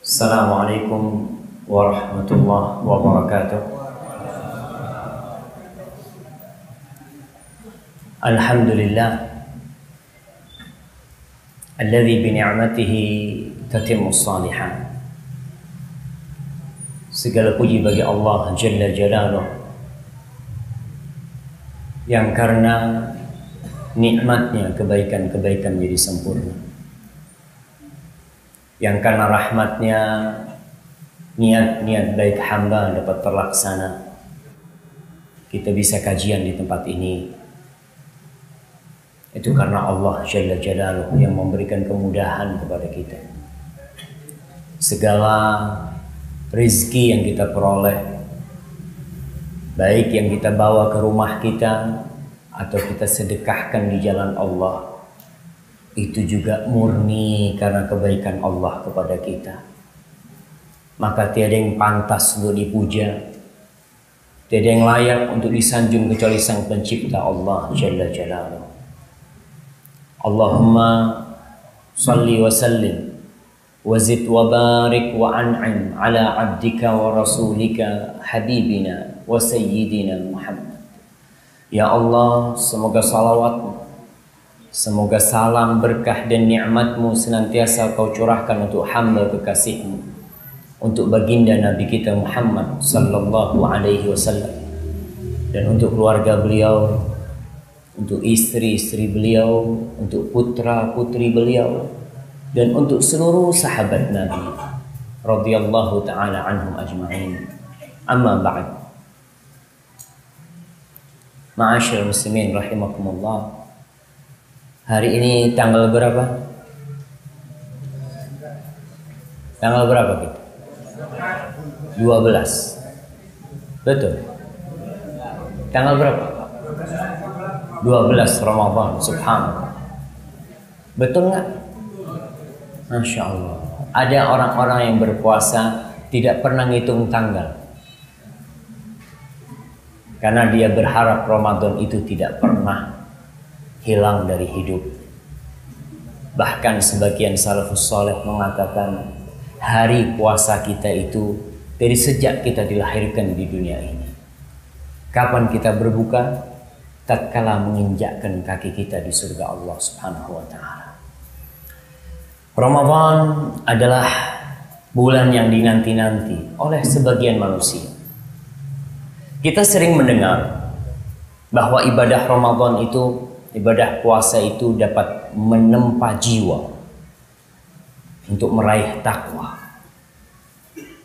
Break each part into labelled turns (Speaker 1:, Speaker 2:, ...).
Speaker 1: Assalamualaikum warahmatullahi wabarakatuh. Alhamdulillah alladzi bi ni'matihi tatimmus shalihat. Segala puji bagi Allah Jalla Jalaluh yang karena nikmatnya kebaikan-kebaikan menjadi sempurna, yang karena rahmatnya niat-niat baik hamba dapat terlaksana. Kita bisa kajian di tempat ini, itu karena Allah Jalla Jalaluh yang memberikan kemudahan kepada kita. Segala rezeki yang kita peroleh, baik yang kita bawa ke rumah kita atau kita sedekahkan di jalan Allah, itu juga murni karena kebaikan Allah kepada kita. Maka tiada yang pantas untuk dipuja, tiada yang layak untuk disanjung kecuali Sang Pencipta Allah Jalla Jalaluh. Allahumma salli wa sallim wa zid wa barik wa an'im ala abdika wa rasulika habibina wa sayyidina Muhammad. Ya Allah, semoga salawatmu, semoga salam, berkah dan nikmatmu senantiasa kau curahkan untuk hamba kekasihmu, untuk baginda Nabi kita Muhammad sallallahu alaihi wasallam, dan untuk keluarga beliau, untuk istri-istri beliau, untuk putra-putri beliau, dan untuk seluruh sahabat Nabi radhiyallahu ta'ala anhum ajma'in. Amma ba'd. Ma'asyiral muslimin rahimakumullah. Hari ini tanggal berapa? Tanggal berapa kita? 12. Betul. Tanggal berapa? 12 Ramadan. Subhanallah. Betul nggak? Masya Allah. Ada orang-orang yang berpuasa tidak pernah ngitung tanggal, karena dia berharap Ramadan itu tidak pernah hilang dari hidup. Bahkan sebagian salafus saleh mengatakan hari puasa kita itu dari sejak kita dilahirkan di dunia ini. Kapan kita berbuka? Tatkala menginjakkan kaki kita di surga Allah Subhanahu wa ta'ala. Ramadan adalah bulan yang dinanti-nanti oleh sebagian manusia. Kita sering mendengar bahwa ibadah Ramadan itu, ibadah puasa itu dapat menempa jiwa untuk meraih takwa.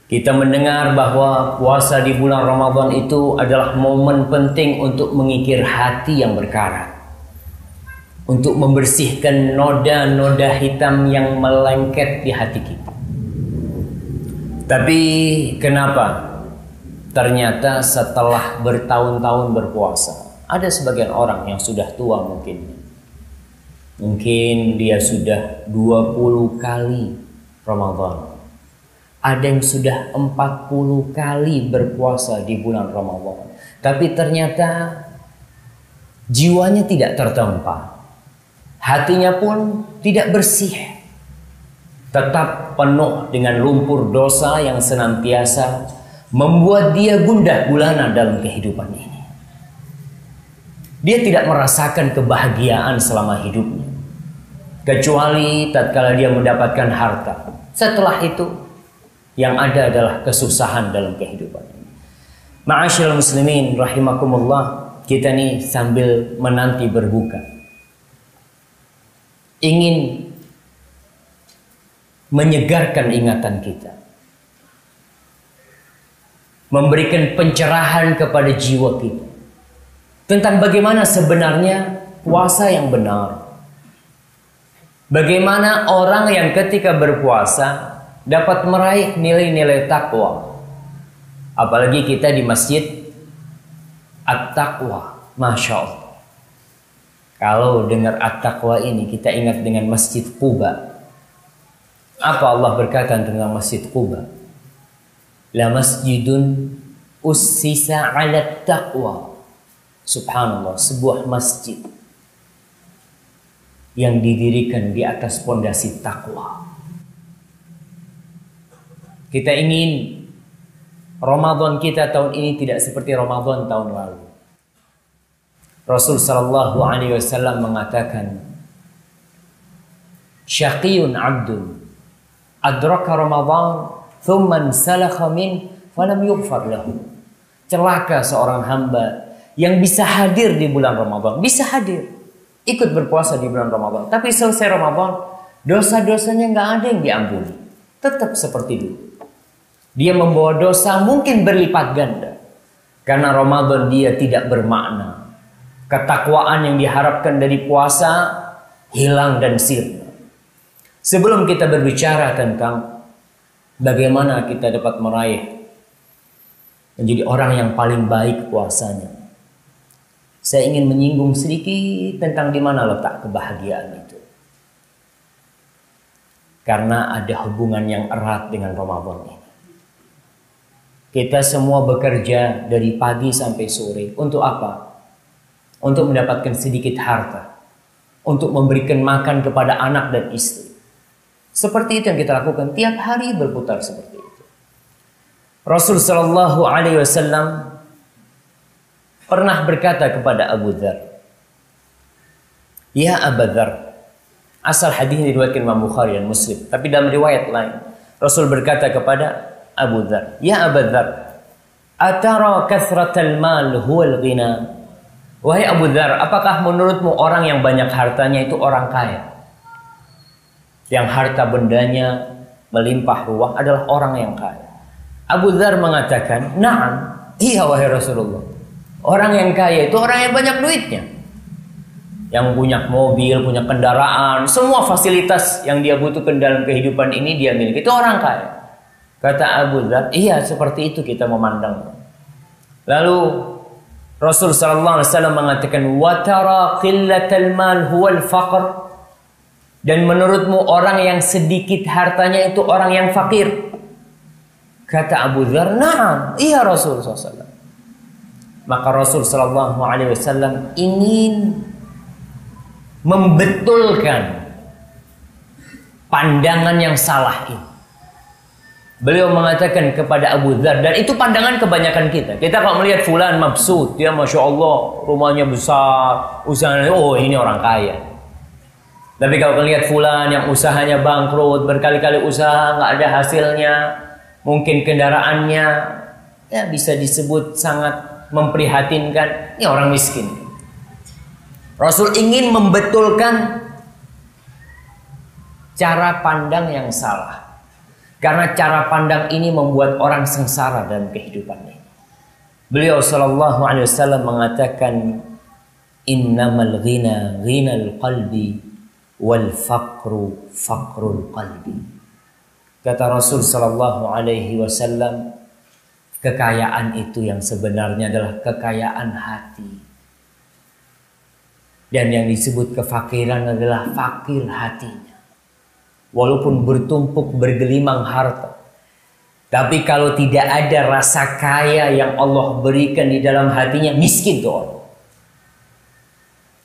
Speaker 1: Kita mendengar bahwa puasa di bulan Ramadan itu adalah momen penting untuk mengikir hati yang berkarat, untuk membersihkan noda-noda hitam yang melengket di hati kita. Tapi kenapa ternyata setelah bertahun-tahun berpuasa, ada sebagian orang yang sudah tua mungkin dia sudah 20 kali Ramadan, ada yang sudah 40 kali berpuasa di bulan Ramadan, tapi ternyata jiwanya tidak tertempa, hatinya pun tidak bersih, tetap penuh dengan lumpur dosa yang senantiasa membuat dia gundah gulana dalam kehidupan ini. Dia tidak merasakan kebahagiaan selama hidupnya, kecuali tatkala dia mendapatkan harta. Setelah itu yang ada adalah kesusahan dalam kehidupan ini. Ma'asyiral muslimin rahimakumullah, kita nih sambil menanti berbuka, ingin menyegarkan ingatan kita, memberikan pencerahan kepada jiwa kita tentang bagaimana sebenarnya puasa yang benar. Bagaimana orang yang ketika berpuasa dapat meraih nilai-nilai takwa. Apalagi kita di masjid At-Taqwa. Masya Allah. Kalau dengar At-Taqwa ini kita ingat dengan Masjid Quba. Apa Allah berkata tentang Masjid Quba? La masjidun ussisa ala taqwa. Subhanallah, sebuah masjid yang didirikan di atas pondasi takwa. Kita ingin Ramadan kita tahun ini tidak seperti Ramadan tahun lalu. Rasul sallallahu alaihi wasallam mengatakan, "Syaqiyun 'abdun adraka Ramadan thumma salakha min falam yughfar lahu." Celaka seorang hamba yang bisa hadir di bulan Ramadan, bisa hadir, ikut berpuasa di bulan Ramadan, tapi selesai Ramadan dosa-dosanya nggak ada yang diampuni, tetap seperti dulu. Dia membawa dosa mungkin berlipat ganda. Karena Ramadan dia tidak bermakna. Ketakwaan yang diharapkan dari puasa hilang dan sirna. Sebelum kita berbicara tentang bagaimana kita dapat meraih menjadi orang yang paling baik puasanya, saya ingin menyinggung sedikit tentang di mana letak kebahagiaan itu. Karena ada hubungan yang erat dengan Ramadan ini. Kita semua bekerja dari pagi sampai sore. Untuk apa? Untuk mendapatkan sedikit harta. Untuk memberikan makan kepada anak dan istri. Seperti itu yang kita lakukan. Tiap hari berputar seperti itu. Rasul sallallahu alaihi wasallam pernah berkata kepada Abu Dzar, "Ya Abu Dzar." Asal hadis ini diriwayatkan Imam Bukhari dan Muslim. Tapi dalam riwayat lain, Rasul berkata kepada Abu Dzar, "Ya Abu Dzar, atara kathratal mal huwal ghina?" Wahai Abu Dzar, apakah menurutmu orang yang banyak hartanya itu orang kaya? Yang harta bendanya melimpah ruah adalah orang yang kaya. Abu Dzar mengatakan, "Na'am, iya wahai Rasulullah. Orang yang kaya itu orang yang banyak duitnya. Yang punya mobil, punya kendaraan, semua fasilitas yang dia butuhkan dalam kehidupan ini dia miliki. Itu orang kaya." Kata Abu Dzar, "Iya, seperti itu kita memandang." Lalu Rasul sallallahu alaihi wasallam mengatakan, "Wa tara qillatal mal huwal faqr." Dan menurutmu orang yang sedikit hartanya itu orang yang fakir? Kata Abu Dzar, "Na'am, iya Rasul sallallahu alaihi wasallam." Maka Rasul sallallahu alaihi wasallam ingin membetulkan pandangan yang salah ini. Beliau mengatakan kepada Abu Dzar, dan itu pandangan kebanyakan kita. Kita kalau melihat fulan mabsut, dia Masya Allah, rumahnya besar, usahanya, oh ini orang kaya. Tapi kalau melihat fulan yang usahanya bangkrut, berkali-kali usaha, nggak ada hasilnya, mungkin kendaraannya, ya bisa disebut sangat memprihatinkan, ini orang miskin. Rasul ingin membetulkan cara pandang yang salah. Karena cara pandang ini membuat orang sengsara dalam kehidupannya. Beliau sallallahu alaihi wasallam mengatakan, "Innamal ghina ghinal qalbi wal faqru faqrul qalbi." Kata Rasul sallallahu alaihi wasallam, kekayaan itu yang sebenarnya adalah kekayaan hati. Dan yang disebut kefakiran adalah fakir hatinya. Walaupun bertumpuk bergelimang harta, tapi kalau tidak ada rasa kaya yang Allah berikan di dalam hatinya, miskin tuh orang.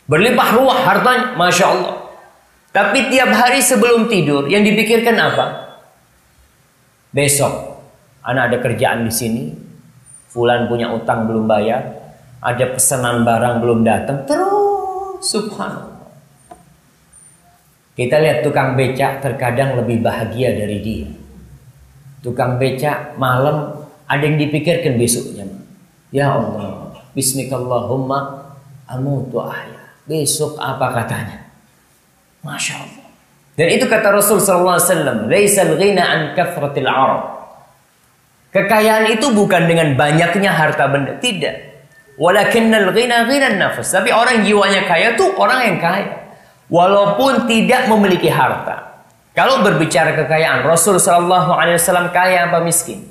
Speaker 1: Berlimpah ruah hartanya, Masya Allah. Tapi tiap hari sebelum tidur, yang dipikirkan apa? Besok, anak ada kerjaan di sini, fulan punya utang belum bayar, ada pesanan barang belum datang, terus subhanallah. Kita lihat tukang becak terkadang lebih bahagia dari dia. Tukang becak malam ada yang dipikirkan besoknya. Ya Allah, bismikallahumma amutu ahya. Besok apa katanya? Masya Allah. Dan itu kata Rasul sallallahu alaihi wasallam, "Laisal ghina an kathratil 'arab." Kekayaan itu bukan dengan banyaknya harta benda, tidak. Walakinnal ghina ghinan nafs. Tapi orang jiwanya kaya tuh orang yang kaya. Walaupun tidak memiliki harta. Kalau berbicara kekayaan, Rasul sallallahu alaihi wasallam kaya apa miskin?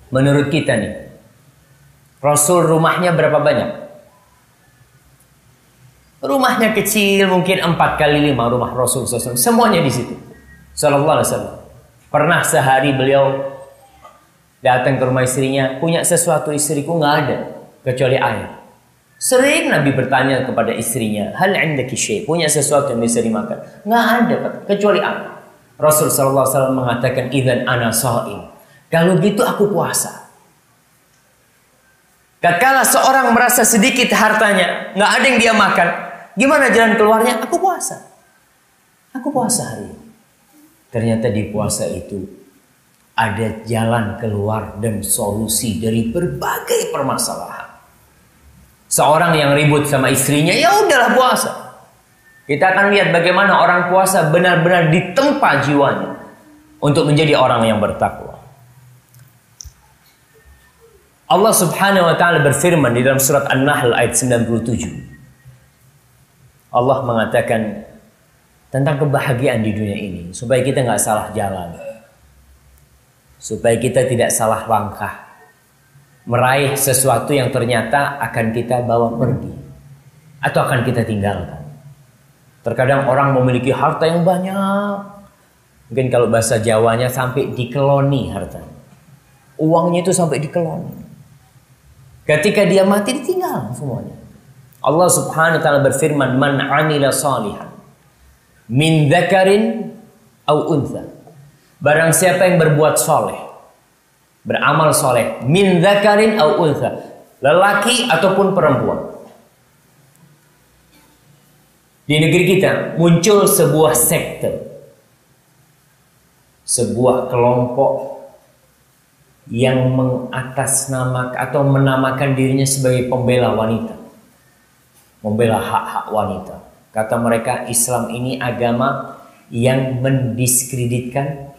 Speaker 1: Menurut kita nih, Rasul rumahnya berapa banyak? Rumahnya kecil, mungkin 4 kali 5 rumah Rasul sallallahu alaihi wasallam. Semuanya di situ. Sallallahu alaihi wasallam. Pernah sehari beliau datang ke rumah istrinya, punya sesuatu, istriku nggak ada kecuali air. Sering Nabi bertanya kepada istrinya, "Hal 'indaki syai'?" Punya sesuatu yang bisa dimakan? Nggak ada kecuali air. Rasul sallallahu alaihi wasallam mengatakan, "Idzan ana shaim." Kalau gitu aku puasa. Tatkala seorang merasa sedikit hartanya, nggak ada yang dia makan, gimana jalan keluarnya? Aku puasa. Aku puasa hari ini. Ternyata di puasa itu ada jalan keluar dan solusi dari berbagai permasalahan. Seorang yang ribut sama istrinya, ya udahlah puasa. Kita akan lihat bagaimana orang puasa benar-benar ditempa jiwanya untuk menjadi orang yang bertakwa. Allah Subhanahu wa taala berfirman di dalam surat An-Nahl ayat 97. Allah mengatakan tentang kebahagiaan di dunia ini, supaya kita nggak salah jalan, supaya kita tidak salah langkah, meraih sesuatu yang ternyata akan kita bawa pergi atau akan kita tinggalkan. Terkadang orang memiliki harta yang banyak, mungkin kalau bahasa Jawanya sampai dikeloni hartanya, uangnya itu sampai dikeloni. Ketika dia mati ditinggal semuanya. Allah Subhanahu wa taala berfirman, "Man 'amila shalihan min dzakarin aw untha." Barang siapa yang berbuat soleh, beramal soleh, min dzakarin aw untha, lelaki ataupun perempuan. Di negeri kita muncul sebuah sekte, sebuah kelompok yang mengatasnamakan atau menamakan dirinya sebagai pembela wanita, membela hak-hak wanita. Kata mereka, Islam ini agama yang mendiskreditkan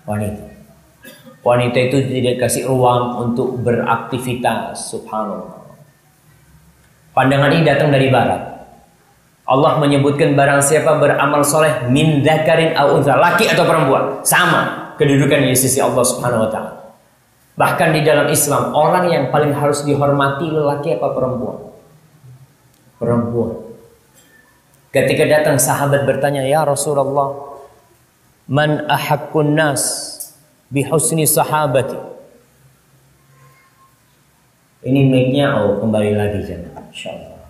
Speaker 1: wanita. Wanita itu tidak kasih ruang untuk beraktivitas. Subhanallah. Pandangan ini datang dari barat. Allah menyebutkan barang siapa beramal soleh min dzakarin aw untha, laki atau perempuan, sama kedudukan di sisi Allah Subhanahu wa taala. Bahkan di dalam Islam, orang yang paling harus dihormati lelaki apa perempuan? Perempuan. Ketika datang sahabat bertanya, "Ya Rasulullah, man ahaqqun nas bihusni sahabati?" Ini mic-nya kembali lagi jangan, insyaallah.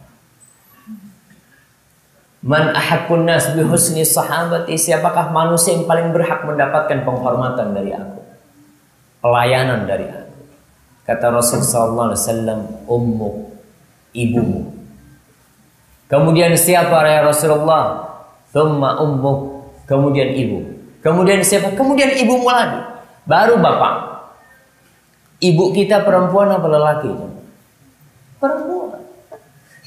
Speaker 1: Man ahaqqun nas bihusni sahabati, siapakah manusia yang paling berhak mendapatkan penghormatan dari aku? Pelayanan dari aku. Kata Rasul sallallahu alaihi wasallam, ummuk, ibumu. Kemudian siapa ya Rasulullah? Thumma ummuk, kemudian ibu. Kemudian siapa? Kemudian ibumu lagi. Baru bapak. Ibu kita perempuan apa lelaki? Perempuan.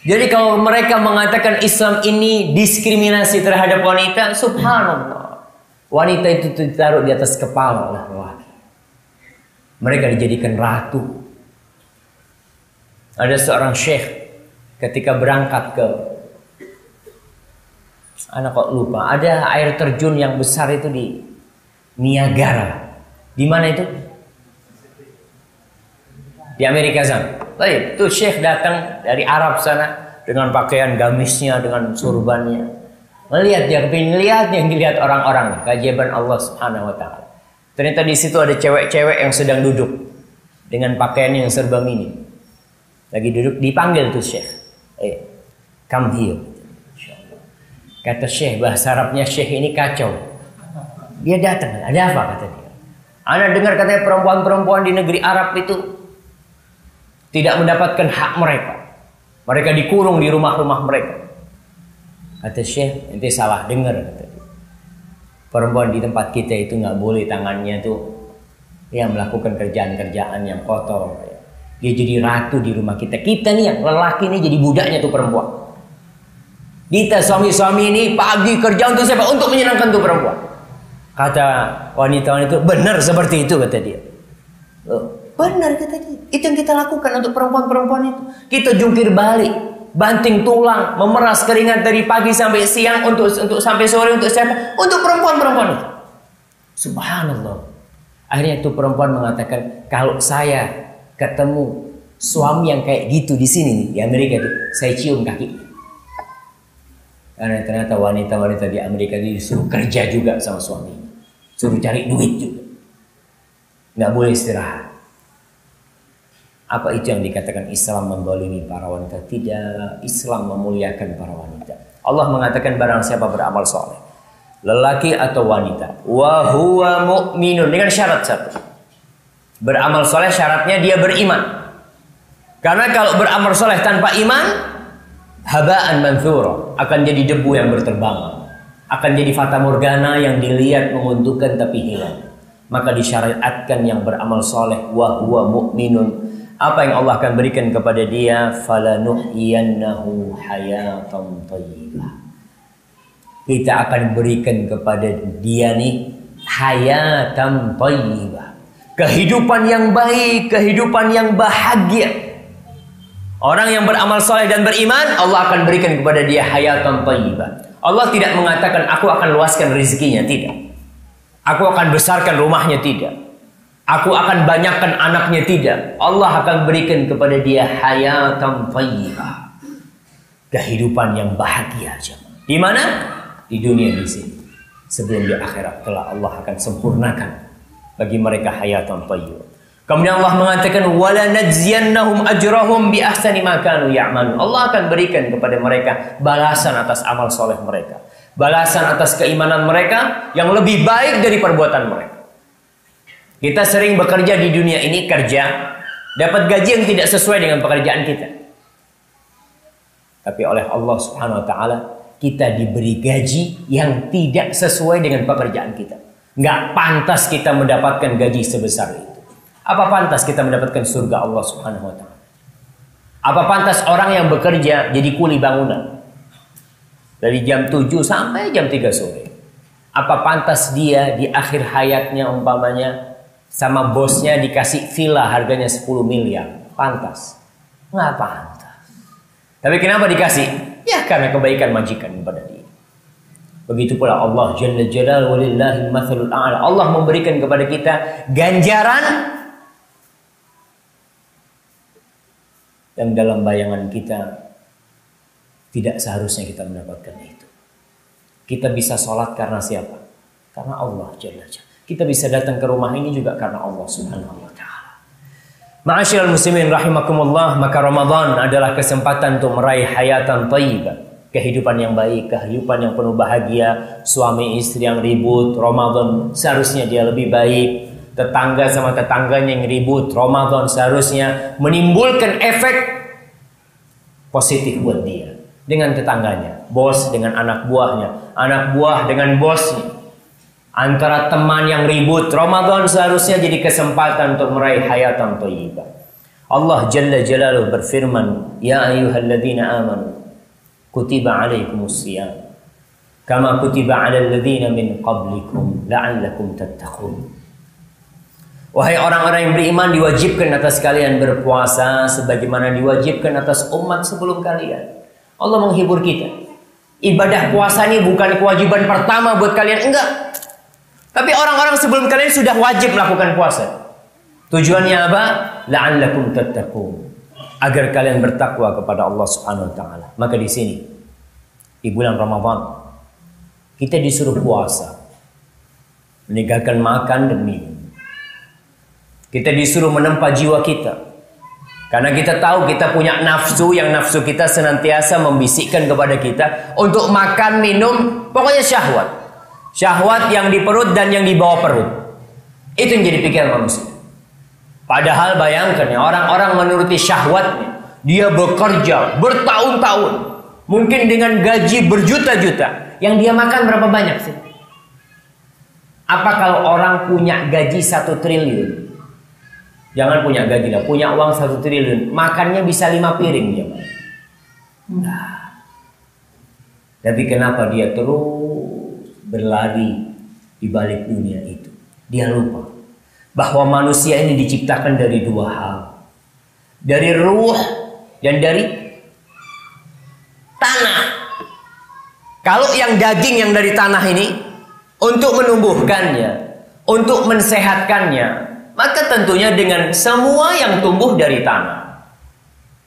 Speaker 1: Jadi kalau mereka mengatakan Islam ini diskriminasi terhadap wanita, subhanallah. Wanita itu ditaruh di atas kepala oleh lelaki. Mereka dijadikan ratu. Ada seorang syekh ketika berangkat ke, anak kok lupa, ada air terjun yang besar itu di Niagara. Di mana itu? Di Amerika sana. Baik, itu syekh datang dari Arab sana dengan pakaian gamisnya, dengan surbannya. Melihat dia lihat yang dilihat orang-orang, keajaiban Allah Subhanahu wa taala. Ternyata di situ ada cewek-cewek yang sedang duduk dengan pakaian yang serba mini. Lagi duduk, dipanggil tuh syekh. Come here. Kata syekh, bahasa Arabnya syekh ini kacau. Dia datang, ada apa kata dia? Anda dengar katanya perempuan-perempuan di negeri Arab itu tidak mendapatkan hak mereka. Mereka dikurung di rumah-rumah mereka. Kata syekh, ente salah dengar kata dia. Perempuan di tempat kita itu nggak boleh tangannya tuh ya melakukan kerjaan-kerjaan yang kotor. Dia jadi ratu di rumah kita. Kita nih yang lelaki nih jadi budaknya tuh perempuan. Kita suami-suami ini pagi kerja untuk siapa? Untuk menyenangkan tuh perempuan. Kata wanita-wanita itu benar seperti itu kata dia. Benar kata dia. Itu yang kita lakukan untuk perempuan-perempuan itu. Kita jungkir balik, banting tulang, memeras keringat dari pagi sampai siang untuk sampai sore untuk siapa? Untuk perempuan-perempuan itu. Subhanallah. Akhirnya itu perempuan mengatakan, kalau saya ketemu suami yang kayak gitu di sini nih, di Amerika itu, saya cium kaki. Karena ternyata wanita-wanita di Amerika itu disuruh kerja juga sama suaminya, suruh cari duit juga, nggak boleh istirahat. Apa itu yang dikatakan Islam mendolimi para wanita? Tidak, Islam memuliakan para wanita. Allah mengatakan barang siapa beramal soleh, lelaki atau wanita, wa huwa mu'minun, dengan syarat satu. Beramal soleh syaratnya dia beriman. Karena kalau beramal soleh tanpa iman, haba'an manthura, akan jadi debu yang berterbangan, akan jadi fata morgana yang dilihat menguntungkan tapi hilang. Maka disyariatkan yang beramal soleh, wa huwa mu'minun. Apa yang Allah akan berikan kepada dia? Falanuhyiyannahu hayatan thayyibah. Kita akan berikan kepada dia nih hayatan thayyibah, kehidupan yang baik, kehidupan yang bahagia. Orang yang beramal soleh dan beriman, Allah akan berikan kepada dia hayatan thayyibah. Allah tidak mengatakan aku akan luaskan rezekinya, tidak. Aku akan besarkan rumahnya, tidak. Aku akan banyakkan anaknya, tidak. Allah akan berikan kepada dia hayatan thayyibah, kehidupan yang bahagia. Di mana? Di dunia di sini. Sebelum di akhirat kelak Allah akan sempurnakan bagi mereka hayatan thayyibah. Kemudian Allah mengatakan wala najziyannahum ajrahum bi ahsani ma kanu ya'malun. Allah akan berikan kepada mereka balasan atas amal soleh mereka, balasan atas keimanan mereka yang lebih baik dari perbuatan mereka. Kita sering bekerja di dunia ini, kerja dapat gaji yang tidak sesuai dengan pekerjaan kita. Tapi oleh Allah Subhanahu wa taala kita diberi gaji yang tidak sesuai dengan pekerjaan kita. Nggak pantas kita mendapatkan gaji sebesar itu. Apa pantas kita mendapatkan surga Allah Subhanahu wa taala? Apa pantas orang yang bekerja jadi kuli bangunan dari jam 7 sampai jam 3 sore? Apa pantas dia di akhir hayatnya umpamanya sama bosnya dikasih villa harganya 10 miliar? Pantas? Nggak pantas. Tapi kenapa dikasih? Ya karena kebaikan majikan kepada dia. Begitu pula Allah Jalla Jalaluhu walillahil mathalul a'la. Allah memberikan kepada kita ganjaran yang dalam bayangan kita tidak seharusnya kita mendapatkan itu. Kita bisa sholat karena siapa? Karena Allah Jalla Jalaluhu. Kita bisa datang ke rumah ini juga karena Allah Subhanahu wa taala. Ma'asyiral muslimin rahimakumullah, maka Ramadan adalah kesempatan untuk meraih hayatan thayyibah, kehidupan yang baik, kehidupan yang penuh bahagia. Suami istri yang ribut, Ramadan seharusnya dia lebih baik. Tetangga sama tetangganya yang ribut, Ramadan seharusnya menimbulkan efek positif buat dia. Dengan tetangganya, bos dengan anak buahnya, anak buah dengan bosnya, antara teman yang ribut, Ramadan seharusnya jadi kesempatan untuk meraih hayatan thayyibah. Allah Jalla Jalaluhu berfirman, ya ayyuhalladzina amanu kutiba alaikumusiyam kama kutiba alal ladzina min qablikum la'allakum tattaqun. Wahai orang-orang yang beriman, diwajibkan atas kalian berpuasa sebagaimana diwajibkan atas umat sebelum kalian. Allah menghibur kita. Ibadah puasa ini bukan kewajiban pertama buat kalian, enggak. Tapi orang-orang sebelum kalian sudah wajib melakukan puasa. Tujuannya apa? La'allakum tattaqun, agar kalian bertakwa kepada Allah Subhanahu wa taala. Maka di sini di bulan Ramadan kita disuruh puasa, meninggalkan makan dan minum. Kita disuruh menempa jiwa kita, karena kita tahu kita punya nafsu, yang nafsu kita senantiasa membisikkan kepada kita untuk makan, minum, pokoknya syahwat. Syahwat yang di perut dan yang di bawah perut. Itu yang jadi pikiran manusia. Padahal bayangkan ya, orang-orang menuruti syahwatnya, dia bekerja bertahun-tahun, mungkin dengan gaji berjuta-juta, yang dia makan berapa banyak sih? Apa kalau orang punya gaji 1 triliun? Jangan punya gaji lah, punya uang 1 triliun, makannya bisa 5 piring dia. Nah, tapi kenapa dia terus berlari di balik dunia itu? Dia lupa bahwa manusia ini diciptakan dari 2 hal, dari ruh dan dari tanah. Kalau yang daging yang dari tanah ini untuk menumbuhkannya, untuk mensehatkannya, maka tentunya dengan semua yang tumbuh dari tanah.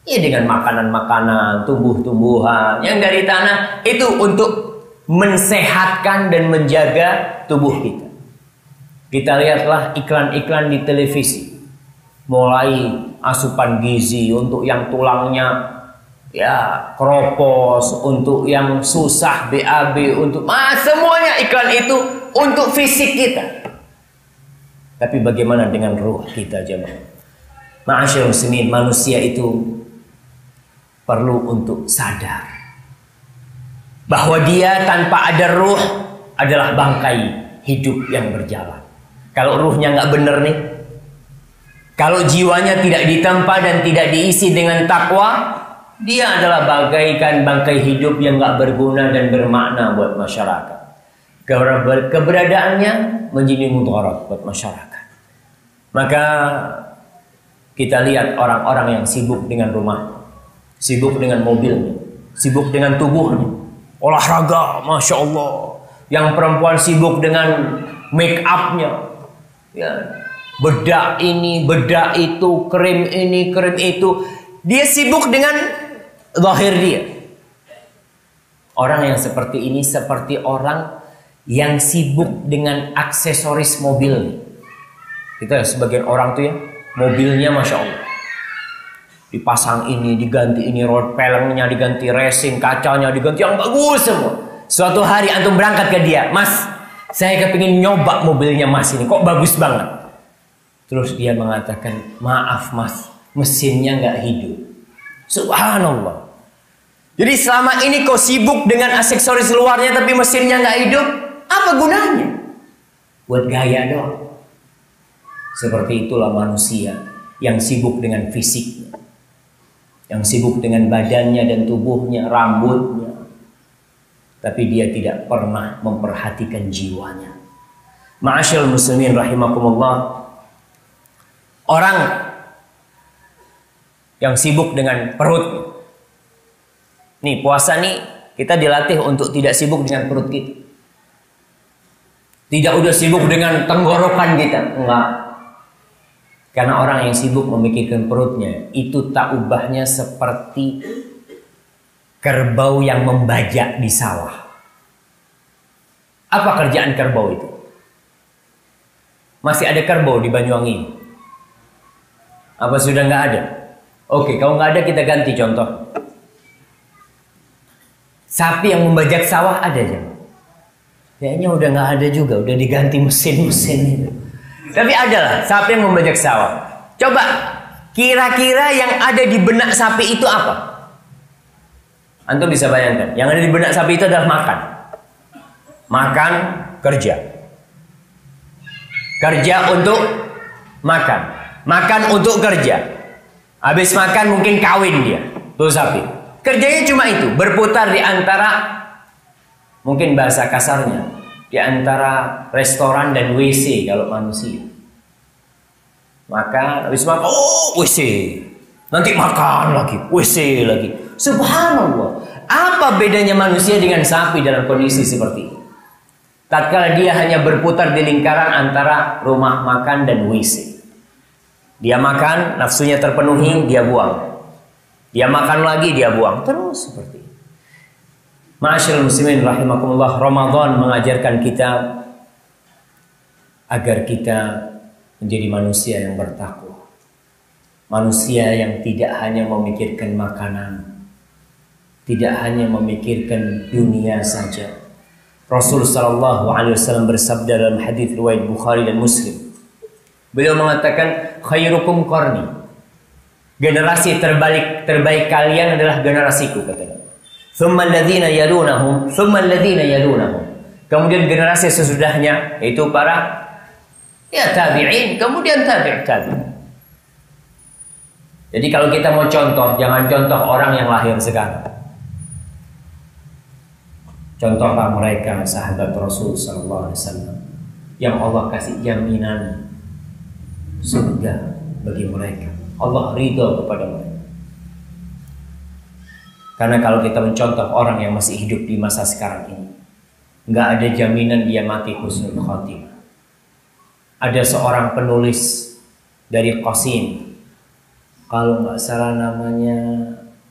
Speaker 1: Ya, dengan makanan-makanan, tumbuh-tumbuhan yang dari tanah itu untuk mensehatkan dan menjaga tubuh kita. Kita lihatlah iklan-iklan di televisi, mulai asupan gizi untuk yang tulangnya ya keropos, untuk yang susah BAB, untuk semuanya iklan itu untuk fisik kita. Tapi bagaimana dengan ruh kita jemaah? Ma'asyiral muslimin, manusia itu perlu untuk sadar bahwa dia tanpa ada ruh adalah bangkai hidup yang berjalan. Kalau ruhnya nggak bener nih, kalau jiwanya tidak ditempa dan tidak diisi dengan takwa, dia adalah bagaikan bangkai hidup yang nggak berguna dan bermakna buat masyarakat. Keberadaannya menjadi mudarat buat masyarakat. Maka kita lihat orang-orang yang sibuk dengan rumah, sibuk dengan mobilnya, sibuk dengan tubuhnya, olahraga, Masya Allah. Yang perempuan sibuk dengan make upnya, ya, bedak ini, bedak itu, krim ini, krim itu. Dia sibuk dengan zahir dia. Orang yang seperti ini seperti orang yang sibuk dengan aksesoris mobil. Kita sebagian orang tuh ya, mobilnya Masya Allah, dipasang ini, diganti ini, road pelengnya diganti, racing, kacanya diganti, yang bagus semua. Suatu hari antum berangkat ke dia, Mas, saya kepingin nyoba mobilnya Mas ini, kok bagus banget. Terus dia mengatakan, maaf Mas, mesinnya nggak hidup. Subhanallah. Jadi selama ini kau sibuk dengan aksesoris luarnya tapi mesinnya nggak hidup, apa gunanya? Buat gaya doang. Seperti itulah manusia yang sibuk dengan fisiknya, yang sibuk dengan badannya dan tubuhnya, rambutnya, tapi dia tidak pernah memperhatikan jiwanya. Ma'asyiral muslimin rahimakumullah, orang yang sibuk dengan perut, nih puasa nih kita dilatih untuk tidak sibuk dengan perut kita, tidak udah sibuk dengan tenggorokan kita, enggak. Karena orang yang sibuk memikirkan perutnya itu tak ubahnya seperti kerbau yang membajak di sawah. Apa kerjaan kerbau itu? Masih ada kerbau di Banyuwangi? Apa sudah nggak ada? Oke, kalau nggak ada kita ganti contoh. Sapi yang membajak sawah ada aja. Kayaknya udah nggak ada juga, udah diganti mesin-mesin itu. Tapi adalah sapi yang membajak sawah. Coba kira-kira yang ada di benak sapi itu apa? Antum bisa bayangkan. Yang ada di benak sapi itu adalah makan. Makan, kerja. Kerja untuk makan. Makan untuk kerja. Habis makan mungkin kawin dia. Tuh sapi. Kerjanya cuma itu. Berputar di antara, mungkin bahasa kasarnya, di antara restoran dan WC kalau manusia. Maka habis makan, oh WC, nanti makan lagi, WC lagi. Subhanallah, apa bedanya manusia dengan sapi dalam kondisi seperti ini? Tatkala dia hanya berputar di lingkaran antara rumah makan dan WC. Dia makan, nafsunya terpenuhi, dia buang. Dia makan lagi, dia buang. Terus seperti ini. Ma'asyiral muslimin rahimakumullah, Ramadan mengajarkan kita agar kita menjadi manusia yang bertakwa. Manusia yang tidak hanya memikirkan makanan, tidak hanya memikirkan dunia saja. Rasul sallallahu alaihi wasallam bersabda dalam hadis riwayat Bukhari dan Muslim. Beliau mengatakan, khairukum qarni. Generasi terbaik kalian adalah generasiku, katanya. Tsumma alladziina yalunahum, tsumma alladziina yalunahum. Kemudian generasi sesudahnya, yaitu para tabi'in, kemudian tabi'in. Jadi kalau kita mau contoh, jangan contoh orang yang lahir sekarang. Contohlah mereka sahabat Rasul sallallahu alaihi wasallam yang Allah kasih jaminan surga bagi mereka. Allah ridho kepada mereka. Karena kalau kita mencontoh orang yang masih hidup di masa sekarang ini, nggak ada jaminan dia mati husnul khatimah. Ada seorang penulis dari Qasim, kalau nggak salah namanya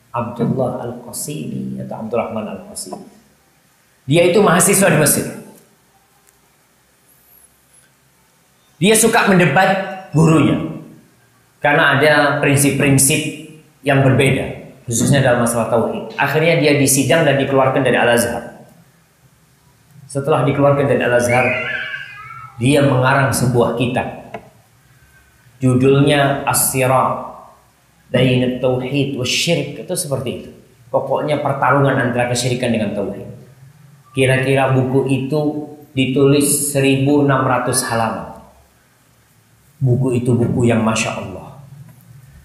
Speaker 1: Abdullah Al-Qasimi atau Abdurrahman Al-Qasimi. Dia itu mahasiswa di Mesir. Dia suka mendebat gurunya karena ada prinsip-prinsip yang berbeda. khususnya dalam masalah tauhid. Akhirnya dia disidang dan dikeluarkan dari Al-Azhar. Setelah dikeluarkan dari Al-Azhar, dia mengarang sebuah kitab. Judulnya As-Sirat Bain Tauhid Wasyirk, itu seperti itu. Pokoknya pertarungan antara kesyirikan dengan tauhid. Kira-kira buku itu ditulis 1600 halaman. Buku itu buku yang Masya Allah.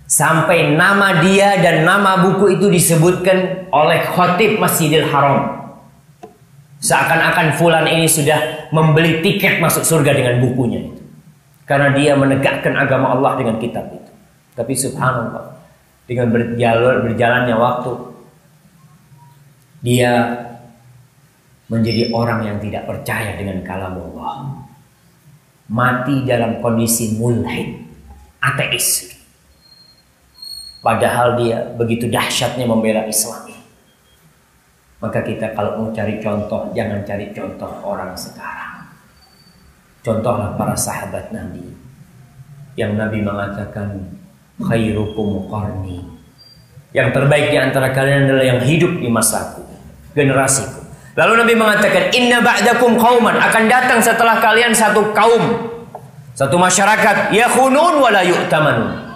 Speaker 1: Sampai nama dia dan nama buku itu disebutkan oleh khatib Masjidil Haram. Seakan-akan fulan ini sudah membeli tiket masuk surga dengan bukunya itu. Karena dia menegakkan agama Allah dengan kitab itu. Tapi subhanallah, dengan berjalannya waktu, dia menjadi orang yang tidak percaya dengan kalamullah. Mati dalam kondisi mulhid, ateis. Padahal dia begitu dahsyatnya membela Islam. Maka kita kalau mau cari contoh, jangan cari contoh orang sekarang. Contohlah para sahabat Nabi. Yang Nabi mengatakan, khairukum qarni. Yang terbaik di antara kalian adalah yang hidup di masaku, generasiku. Lalu Nabi mengatakan, inna ba'dakum qauman, akan datang setelah kalian satu kaum, satu masyarakat, yakhunun wa la yu'tamanun.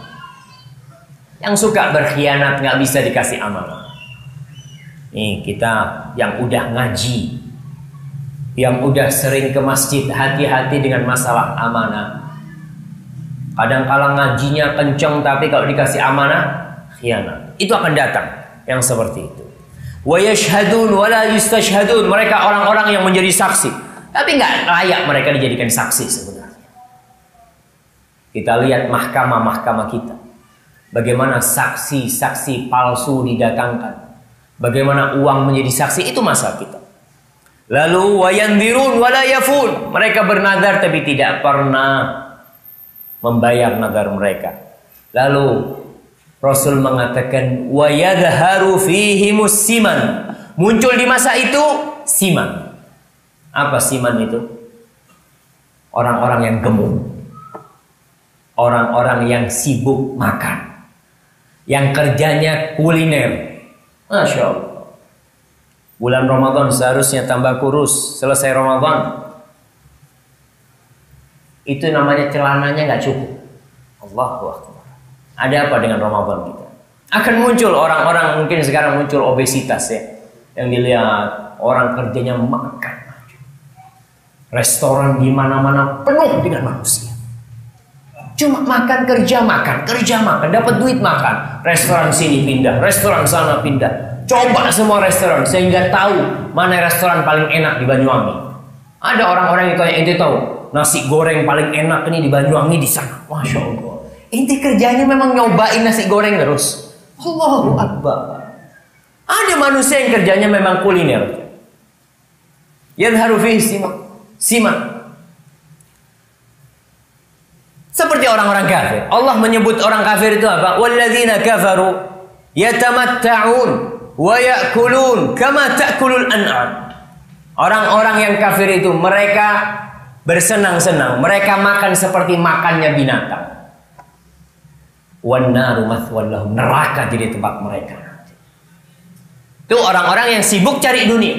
Speaker 1: Yang suka berkhianat, nggak bisa dikasih amanah. Nih kita yang udah ngaji, yang udah sering ke masjid, hati-hati dengan masalah amanah. Kadang-kala ngajinya kenceng, tapi kalau dikasih amanah, khianat. Itu akan datang yang seperti itu. Wa yashhadun wa la yustashhadun. Mereka orang-orang yang menjadi saksi, tapi nggak layak mereka dijadikan saksi sebenarnya. Kita lihat mahkamah-mahkamah kita. Bagaimana saksi-saksi palsu didatangkan. Bagaimana uang menjadi saksi, itu masalah kita. Lalu wayandirun wa la yafun. Mereka bernadar tapi tidak pernah membayar nadar mereka. Lalu Rasul mengatakan wa yadharu fihimus siman. Muncul di masa itu siman. Apa siman itu? Orang-orang yang gemuk. Orang-orang yang sibuk makan. Yang kerjanya kuliner. Masya Allah. Bulan Ramadan seharusnya tambah kurus. Selesai Ramadan, itu namanya celananya nggak cukup. Allahu Akbar. Ada apa dengan Ramadan kita? Akan muncul orang-orang, mungkin sekarang muncul obesitas ya. Yang dilihat orang kerjanya makan. Restoran di mana-mana penuh dengan manusia. Cuma makan, kerja makan, kerja makan, dapat duit makan. Restoran sini pindah, restoran sana pindah. Coba semua restoran sehingga tahu mana restoran paling enak di Banyuwangi. Ada orang-orang yang kayak ente tahu nasi goreng paling enak ini di Banyuwangi di sana. Masya Allah. Ente kerjanya memang nyobain nasi goreng terus. Allahu Akbar. Ada manusia yang kerjanya memang kuliner. Yadharu fihi siman. Seperti orang-orang kafir. Allah menyebut orang kafir itu apa? Walladzina kafaru yatamatta'un wa ya'kulun kama ta'kulul an'am. Orang-orang yang kafir itu mereka bersenang-senang, mereka makan seperti makannya binatang. Wan naru mathwal lahum, neraka jadi tempat mereka. Itu orang-orang yang sibuk cari dunia.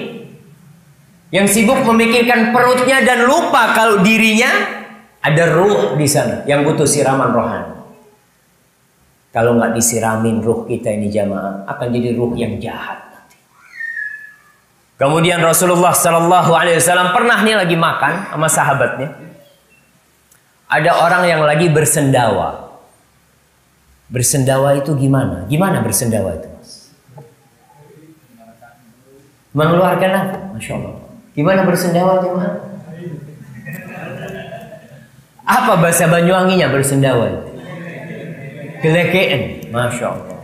Speaker 1: Yang sibuk memikirkan perutnya dan lupa kalau dirinya ada ruh di sana yang butuh siraman rohani. Kalau nggak disiramin ruh kita ini jamaah, akan jadi ruh yang jahat nanti. Kemudian Rasulullah Sallallahu Alaihi Wasallam pernah nih lagi makan sama sahabatnya. Ada orang yang lagi bersendawa. Bersendawa itu gimana? Gimana bersendawa itu, Mas? Mengeluarkan apa? Masya Allah. Gimana bersendawa jemaah? Apa bahasa Banyuwanginya bersendawa? Gelekeen. Masya Allah.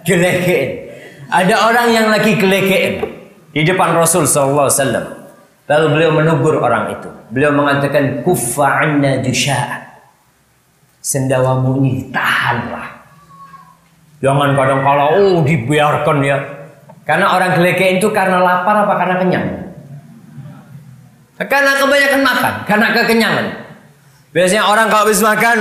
Speaker 1: Gelekeen. Ada orang yang lagi gelekeen di depan Rasul Sallallahu Alaihi Wasallam. Lalu beliau menegur orang itu. Beliau mengatakan, kuffa anna jusha'a. Sendawamu ini tahanlah. Jangan kadang-kala dibiarkan ya. Karena orang gelekeen itu karena lapar apa karena kenyang? Karena kebanyakan makan, karena kekenyangan. Biasanya orang kalau habis makan,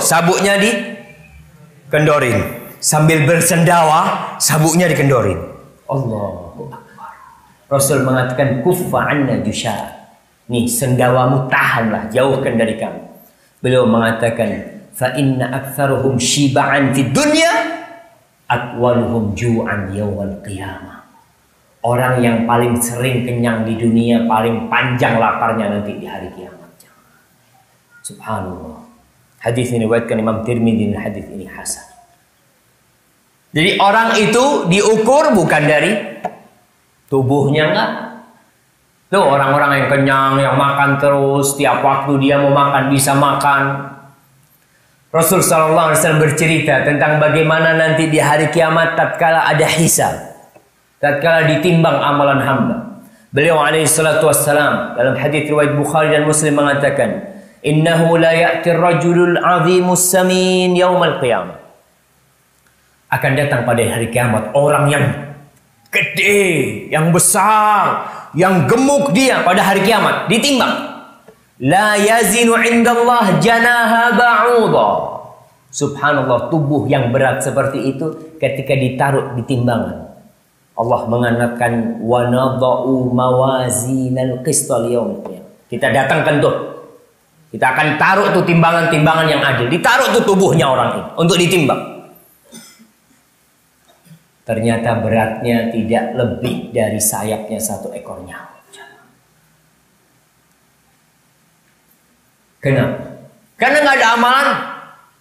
Speaker 1: sabuknya dikendorin. sambil bersendawa, sabuknya dikendorin. Allahu Akbar. Rasul mengatakan kuffa anna jusha. Nih sendawamu tahanlah, jauhkan dari kamu. Beliau mengatakan fa inna aktsaruhum shiba'an fid dunya atwaluhum ju'an yawmal qiyamah. Orang yang paling sering kenyang di dunia paling panjang laparnya nanti di hari kiamat. Subhanallah. Hadis ini diriwayatkan Imam Tirmidzi, hadis ini hasan. Jadi orang itu diukur bukan dari tubuhnya, enggak. Tuh orang-orang yang kenyang, yang makan terus, tiap waktu dia mau makan bisa makan. Rasul sallallahu alaihi wasallam bercerita tentang bagaimana nanti di hari kiamat tatkala ada hisab, tatkala ditimbang amalan hamba. Beliau alaihi salatu wassalam dalam hadis riwayat Bukhari dan Muslim mengatakan, "Innahu la ya'ti ar-rajulul 'azimus samin yaumal qiyamah." Akan datang pada hari kiamat orang yang gede, yang besar, yang gemuk dia pada hari kiamat ditimbang. La yazinu indallah janaha ba'udha. Subhanallah, tubuh yang berat seperti itu ketika ditaruh di timbangan, Allah mengatakan wa nadha'u mawazinal qista liyaumil qiyamah. Kita datangkan tuh, kita akan taruh tuh timbangan-timbangan yang adil, ditaruh tuh tubuhnya orang ini untuk ditimbang. Ternyata beratnya tidak lebih dari sayapnya satu ekor nyawa. Kenapa? Karena nggak ada amalan.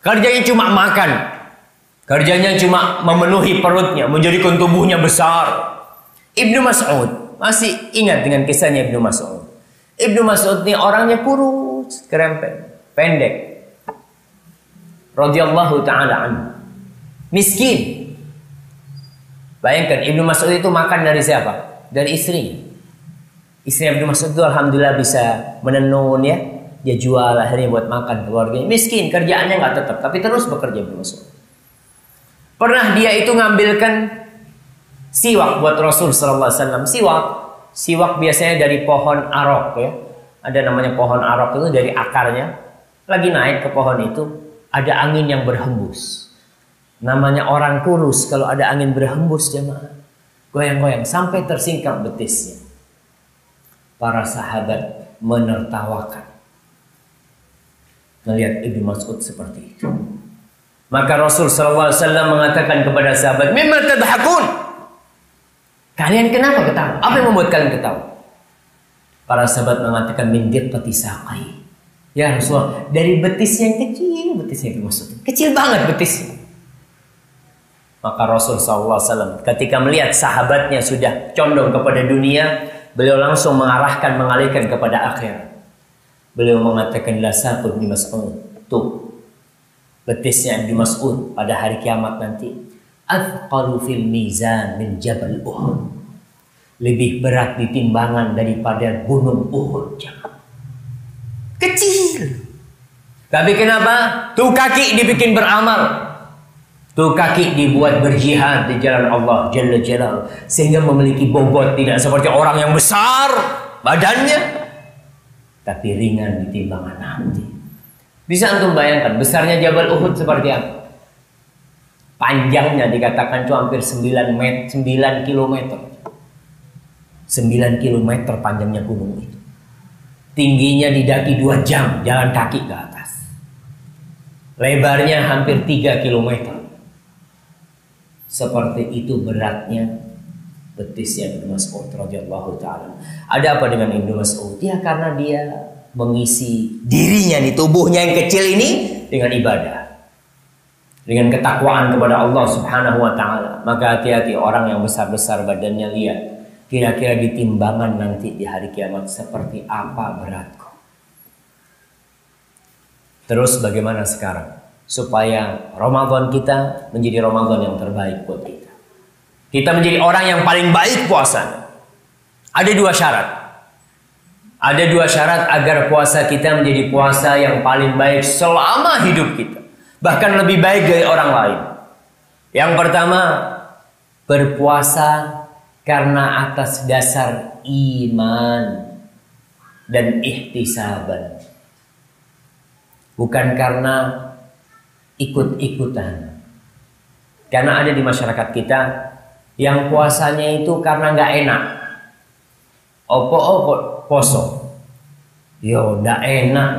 Speaker 1: Kerjanya cuma makan. Kerjanya cuma memenuhi perutnya, menjadikan tubuhnya besar. Ibnu Mas'ud, masih ingat dengan kisahnya Ibnu Mas'ud. Ibnu Mas'ud ini orangnya kurus, kerempeng, pendek. Radhiyallahu ta'ala anhu. Miskin. Bayangkan Ibnu Mas'ud itu makan dari siapa? Dari istrinya. Istri Ibnu Mas'ud itu alhamdulillah bisa menenun ya. Dia jual akhirnya buat makan keluarganya. Miskin, kerjaannya nggak tetap, tapi terus bekerja Ibnu Mas'ud. Pernah dia itu ngambilkan siwak buat Rasul sallallahu alaihi wasallam. Siwak biasanya dari pohon arok ya. Ada namanya pohon arok itu dari akarnya. Lagi naik ke pohon itu, ada angin yang berhembus. Namanya orang kurus, kalau ada angin berhembus jemaah, goyang-goyang sampai tersingkap betisnya. Para sahabat menertawakan melihat Ibnu Mas'ud seperti itu. Maka Rasul sallallahu alaihi wasallam mengatakan kepada sahabat, "Mimma tadhakun?" Kalian kenapa ketawa? Apa yang membuat kalian ketawa? Para sahabat mengatakan, "Min diqqati saqai." Ya Rasulullah, dari betis yang kecil, betisnya Ibnu Mas'ud. Kecil banget betisnya. Maka Rasul SAW ketika melihat sahabatnya sudah condong kepada dunia, beliau langsung mengalihkan kepada akhirat. Beliau mengatakan, la saqut Ibnu Mas'ud. Tuh, betisnya Ibnu Mas'ud pada hari kiamat nanti. Athqalu fil mizan min Jabal Uhud. Lebih berat di timbangan daripada gunung Uhud. Kecil. Tapi kenapa? Tuh kaki dibikin beramal. Tuh kaki dibuat berjihad di jalan Allah Jalla Jalaluhu, sehingga memiliki bobot tidak seperti orang yang besar badannya, tapi ringan di timbangan nanti. Bisa antum bayangkan besarnya Jabal Uhud seperti apa? Panjangnya dikatakan itu hampir 9 kilometer. 9 kilometer panjangnya gunung itu. Tingginya didaki 2 jam jalan kaki ke atas. Lebarnya hampir 3 kilometer. Seperti itu beratnya betisnya Ibnu Mas'ud radhiyallahu ta'ala. Ada apa dengan Ibnu Mas'ud? Ya karena dia mengisi dirinya di tubuhnya yang kecil ini dengan ibadah, dengan ketakwaan kepada Allah Subhanahu wa ta'ala. Maka hati-hati orang yang besar-besar badannya, lihat kira-kira di timbangan nanti di hari kiamat seperti apa beratku. Terus bagaimana sekarang supaya Ramadan kita menjadi Ramadan yang terbaik buat kita? Kita menjadi orang yang paling baik puasa. Ada 2 syarat. Ada 2 syarat agar puasa kita menjadi puasa yang paling baik selama hidup kita. Bahkan lebih baik dari orang lain. Yang pertama, berpuasa karena atas dasar iman dan ihtisaban. Bukan karena ikut-ikutan. Karena ada di masyarakat kita yang puasanya itu karena nggak enak. Opo poso. Yo ndak enak.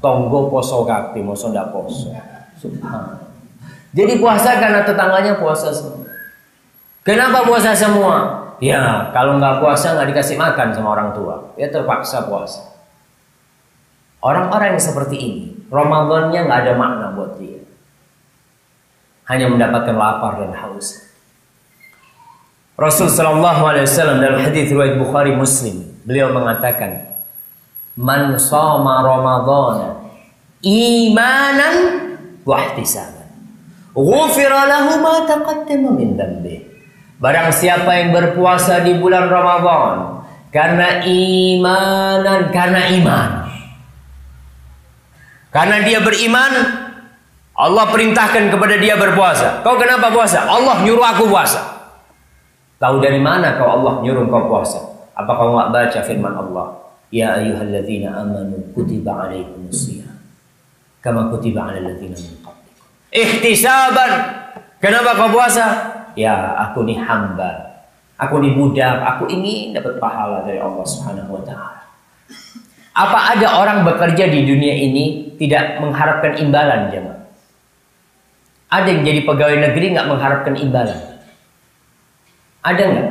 Speaker 1: Tonggo poso kabeh, moso ndak poso. Subhanallah. Jadi puasa karena tetangganya puasa semua. Kenapa puasa semua? Ya, kalau nggak puasa nggak dikasih makan sama orang tua. Ya terpaksa puasa. Orang-orang yang seperti ini, Ramadannya nggak ada makna buat dia. Hanya mendapatkan lapar dan haus. Rasul sallallahu alaihi wasallam dalam hadis riwayat Bukhari Muslim, beliau mengatakan, "Man shoma Ramadhana imanan wa ihtisaban, ghufira lahu ma taqaddama min dhanbi." Barang siapa yang berpuasa di bulan Ramadan karena imanan, karena iman. Karena dia beriman, Allah perintahkan kepada dia berpuasa. Kau kenapa puasa? Allah nyuruh aku puasa. Tahu dari mana kau Allah nyuruh kau puasa? Apa kau nggak baca firman Allah? Ya ayyuhalladzina amanu kutiba alaikumusiyam kama kutiba alal ladzina min qablikum. Ihtisaban. Kenapa kau puasa? Ya, aku nih hamba. Aku nih budak, aku ingin dapat pahala dari Allah Subhanahu wa taala. Apa ada orang bekerja di dunia ini tidak mengharapkan imbalan, jemaah? Ada yang jadi pegawai negeri nggak mengharapkan imbalan? Ada nggak?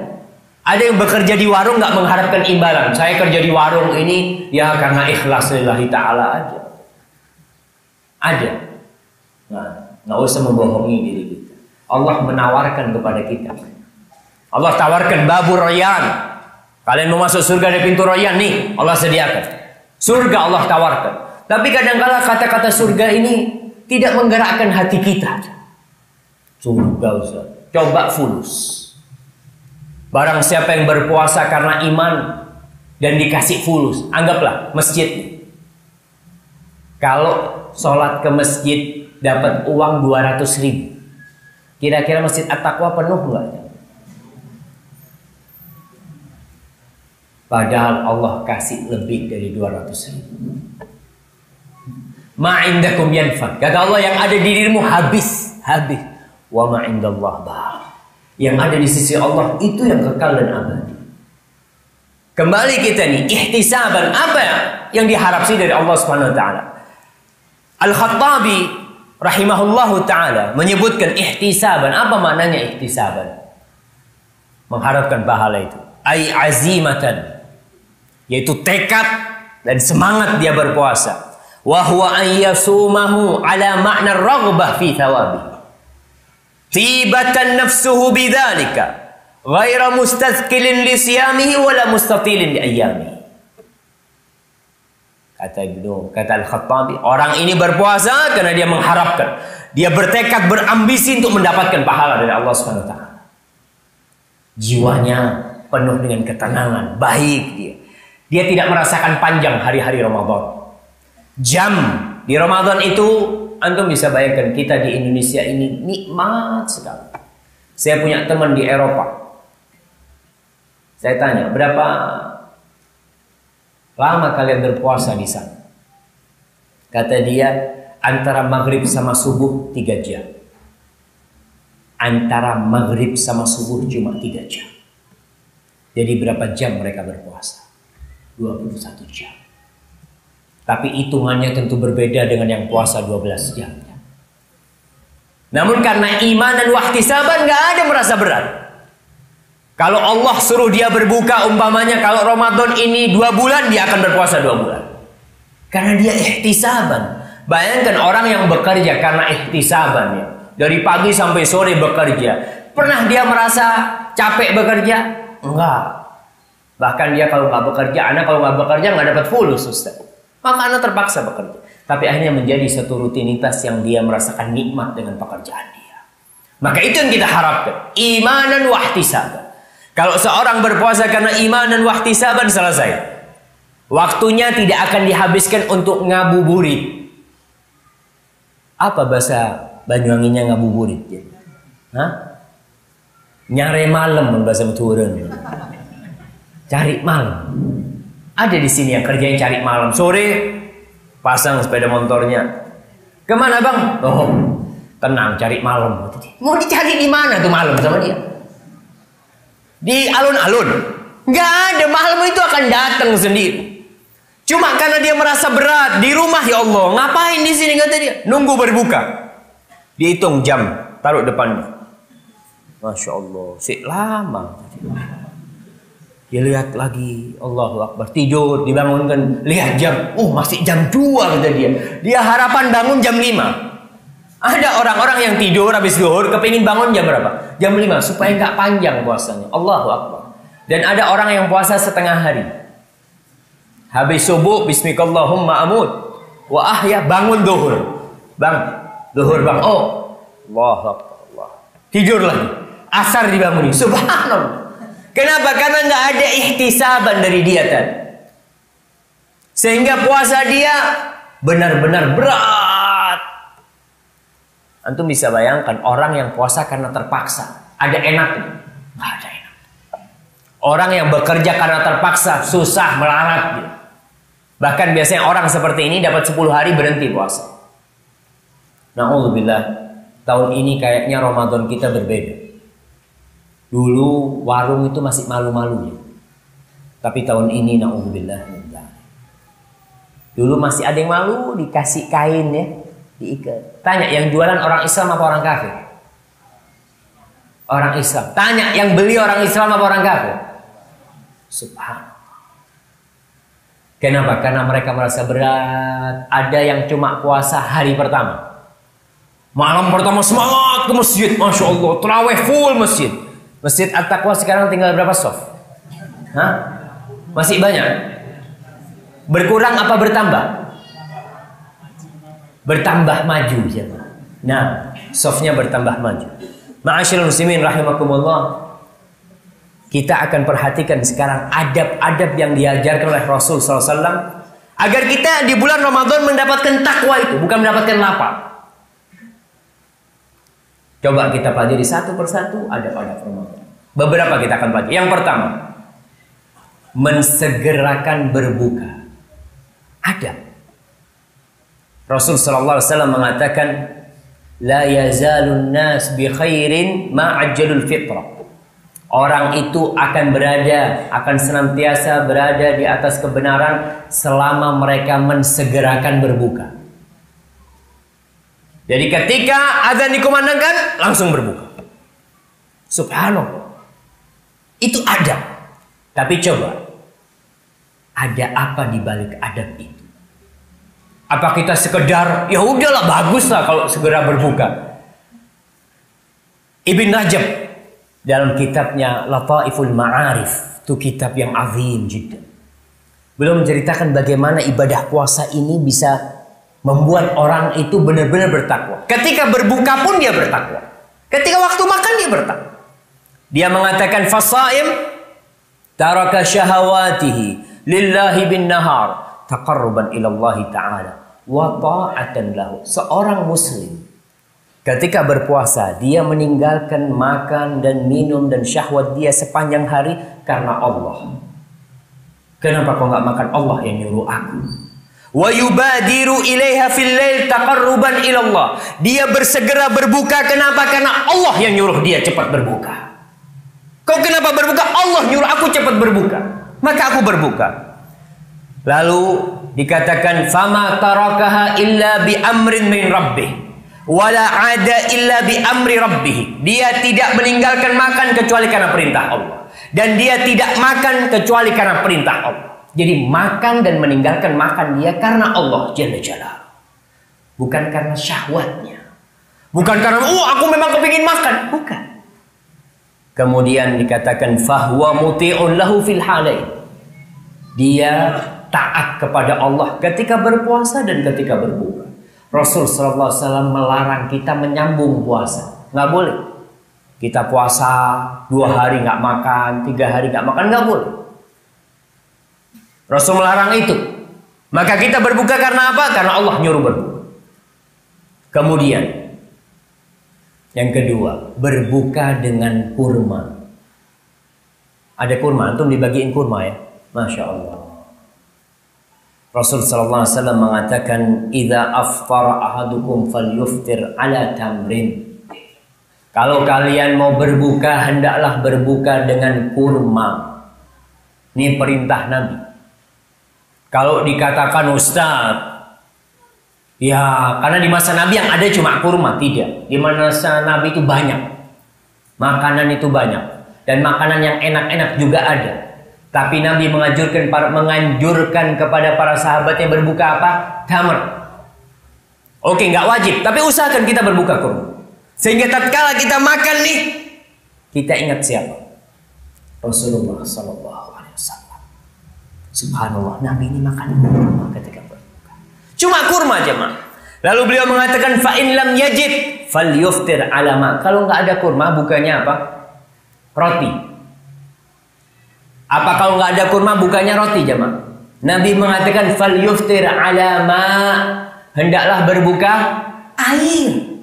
Speaker 1: Ada yang bekerja di warung nggak mengharapkan imbalan? Saya kerja di warung ini ya karena ikhlas lillahi ta'ala aja. Ada. Nah, nggak usah membohongi diri kita. Allah menawarkan kepada kita. Allah tawarkan babur rayyan. Kalian mau masuk surga dari pintu rayyan nih, Allah sediakan. Surga Allah tawarkan. Tapi kadang-kala kata-kata surga ini tidak menggerakkan hati kita. Surga Ustaz. Coba fulus. Barang siapa yang berpuasa karena iman dan dikasih fulus, anggaplah masjid. Kalau sholat ke masjid dapat uang 200.000, kira-kira masjid At-Taqwa penuh nggak? Padahal Allah kasih lebih dari 200.000. Ma'indakum yanfad. Kata Allah, yang ada di dirimu habis. Wa ma'indallah ba'. Yang ada di sisi Allah itu yang kekal dan abadi. Kembali kita nih, ihtisaban, apa yang diharap sih dari Allah Subhanahu wa taala? Al-Khattabi rahimahullahu taala menyebutkan ihtisaban. Apa maknanya ihtisaban? Mengharapkan pahala itu. Ai azimatan, yaitu tekad dan semangat dia berpuasa. Wa huwa an yasumahu ala ma'na ar-raghbah fi thawabi. Tibatan nafsuhu bidzalika ghaira mustazkilin li siyamihi wala mustatilin li ayyamihi. Kata Al-Khattabi, orang ini berpuasa karena dia mengharapkan, dia bertekad, berambisi untuk mendapatkan pahala dari Allah Subhanahu wa taala. Jiwanya penuh dengan ketenangan, baik dia. Dia tidak merasakan panjang hari-hari Ramadan. Jam di Ramadan itu, antum bisa bayangkan, kita di Indonesia ini nikmat sekali. Saya punya teman di Eropa. Saya tanya, berapa lama kalian berpuasa di sana? Kata dia, antara maghrib sama subuh 3 jam. Antara maghrib sama subuh cuma 3 jam. Jadi berapa jam mereka berpuasa? 21 jam. Tapi hitungannya tentu berbeda dengan yang puasa 12 jam. Namun karena iman dan wahtisaban gak ada merasa berat. Kalau Allah suruh dia berbuka, umpamanya kalau Ramadan ini 2 bulan, dia akan berpuasa 2 bulan. Karena dia ihtisaban. Bayangkan orang yang bekerja karena ihtisaban ya. Dari pagi sampai sore bekerja. Pernah dia merasa capek bekerja? Enggak. Bahkan dia kalau nggak bekerja, anak kalau nggak bekerja nggak dapat fulus, Ustaz. Maka anak terpaksa bekerja. Tapi akhirnya menjadi satu rutinitas yang dia merasakan nikmat dengan pekerjaan dia. Maka itu yang kita harapkan. Imanan wahtisaban. Kalau seorang berpuasa karena imanan wahtisaban, selesai. Waktunya tidak akan dihabiskan untuk ngabuburit. Apa bahasa Banyuwanginya ngabuburit? Ya? Hah? Nyare malam bahasa Turun. Cari malam. Ada di sini yang kerjanya cari malam. Sore pasang sepeda motornya. Kemana bang? Oh, Tenang, cari malam. Mau dicari di mana tuh malam sama dia? Di alun-alun. Nggak ada, malam itu akan datang sendiri. Cuma karena dia merasa berat di rumah, ya Allah, ngapain di sini kata dia? Nunggu berbuka. Dihitung jam, taruh depannya. Masya Allah, si lama. Dia lihat lagi, Allahu Akbar, tidur, dibangunkan, lihat jam, masih jam 2 kata dia. Dia harapan bangun jam 5. Ada orang-orang yang tidur habis zuhur kepingin bangun jam berapa? Jam 5 supaya nggak panjang puasanya. Allahu Akbar. Dan ada orang yang puasa setengah hari. Habis subuh bismikallahumma amut wa ahya, bangun zuhur. Bang, zuhur bang. Allahu Akbar. Allah. Tidur lagi. Asar dibangunin. Subhanallah. Kenapa? Karena nggak ada ihtisaban dari dia tadi. Sehingga puasa dia benar-benar berat. Antum bisa bayangkan orang yang puasa karena terpaksa. Ada enaknya? Nggak ada enak. Orang yang bekerja karena terpaksa, susah, melarat. Bahkan biasanya orang seperti ini dapat 10 hari berhenti puasa. Na'udzubillah. Tahun ini kayaknya Ramadan kita berbeda. Dulu warung itu masih malu-malunya. Tapi tahun ini na'udzubillah. Dulu masih ada yang malu, dikasih kain ya. Diikat. Tanya yang jualan orang Islam apa orang kafir? Orang Islam. Tanya yang beli orang Islam apa orang kafir? Subhanallah. Kenapa? Karena mereka merasa berat. Ada yang cuma puasa hari pertama. Malam pertama semangat ke masjid. Masya Allah. Terawih full masjid. Masjid At-Taqwa sekarang tinggal berapa soft? Masih banyak? Berkurang apa bertambah? Bertambah maju ya. Nah, softnya bertambah maju. Ma'asyiral muslimin rahimakumullah. Kita akan perhatikan sekarang adab-adab yang diajarkan oleh Rasul SAW agar kita di bulan Ramadan mendapatkan takwa itu, bukan mendapatkan lapar. Coba kita pelajari satu persatu adab-adab Ramadan. Beberapa kita akan pelajari. Yang pertama, mensegerakan berbuka. Adab. Rasul sallallahu alaihi wasallam mengatakan, la yazalun nas bi khairin ma ajjalul fitrah. Orang itu akan senantiasa berada di atas kebenaran selama mereka mensegerakan berbuka. Jadi ketika azan dikumandangkan, langsung berbuka. Subhanallah. Itu adab. Tapi coba, ada apa di balik adab itu? Apa kita sekedar, ya udahlah baguslah kalau segera berbuka. Ibn Rajab dalam kitabnya Lataiful Ma'arif, itu kitab yang azim juga. Beliau menceritakan bagaimana ibadah puasa ini bisa membuat orang itu benar-benar bertakwa. Ketika berbuka pun dia bertakwa. Ketika waktu makan dia bertakwa. Dia mengatakan fasaim taraka syahawatihi lillahi bin nahar taqarruban ila Allah Ta'ala wa ta'atan lahu. Seorang muslim ketika berpuasa dia meninggalkan makan dan minum dan syahwat dia sepanjang hari karena Allah. Kenapa kau nggak makan? Allah yang nyuruh aku. Wa yubadiru ilaiha fil lail taqarruban ila Allah. Dia bersegera berbuka. Kenapa? Karena Allah yang nyuruh dia cepat berbuka. Kau kenapa berbuka? Allah nyuruh aku cepat berbuka. Maka aku berbuka. Lalu dikatakan fama tarakaha illa bi amrin min rabbih wala ada illa bi amri rabbih. Dia tidak meninggalkan makan kecuali karena perintah Allah, dan dia tidak makan kecuali karena perintah Allah. Jadi makan dan meninggalkan makan dia karena Allah Jalla Jalaluhu, bukan karena syahwatnya, bukan karena aku memang kepingin makan, bukan. Kemudian dikatakan fahuwa muti'un lahu fil halain. Dia taat kepada Allah ketika berpuasa dan ketika berbuka. Rasul sallallahu alaihi wasallam melarang kita menyambung puasa. Nggak boleh. Kita puasa 2 hari nggak makan, 3 hari nggak makan, nggak boleh. Rasul melarang itu. Maka kita berbuka karena apa? Karena Allah nyuruh berbuka. Kemudian yang kedua, berbuka dengan kurma. Ada kurma, antum dibagiin kurma ya? Masya Allah. Rasul sallallahu alaihi wasallam mengatakan, "Idza aftara ahadukum falyuftir ala tamrin." Kalau kalian mau berbuka, hendaklah berbuka dengan kurma. Ini perintah Nabi. Kalau dikatakan Ustaz, ya karena di masa Nabi yang ada cuma kurma, tidak. Di masa Nabi itu banyak. Makanan itu banyak. Dan makanan yang enak-enak juga ada. Tapi Nabi menganjurkan kepada para sahabat yang berbuka apa? Tamr. Oke, nggak wajib, tapi usahakan kita berbuka kurma. Sehingga tatkala kita makan nih, kita ingat siapa? Rasulullah sallallahu alaihi wasallam. Subhanallah, Nabi ini makan kurma ketika berbuka. Cuma kurma aja, Mak. Lalu beliau mengatakan, fa in lam yajid falyuftir ala ma. Kalau nggak ada kurma, bukanya apa? Roti. Apa kalau nggak ada kurma, bukanya roti, jemaah? Nabi mengatakan falyuftir ala ma, hendaklah berbuka air.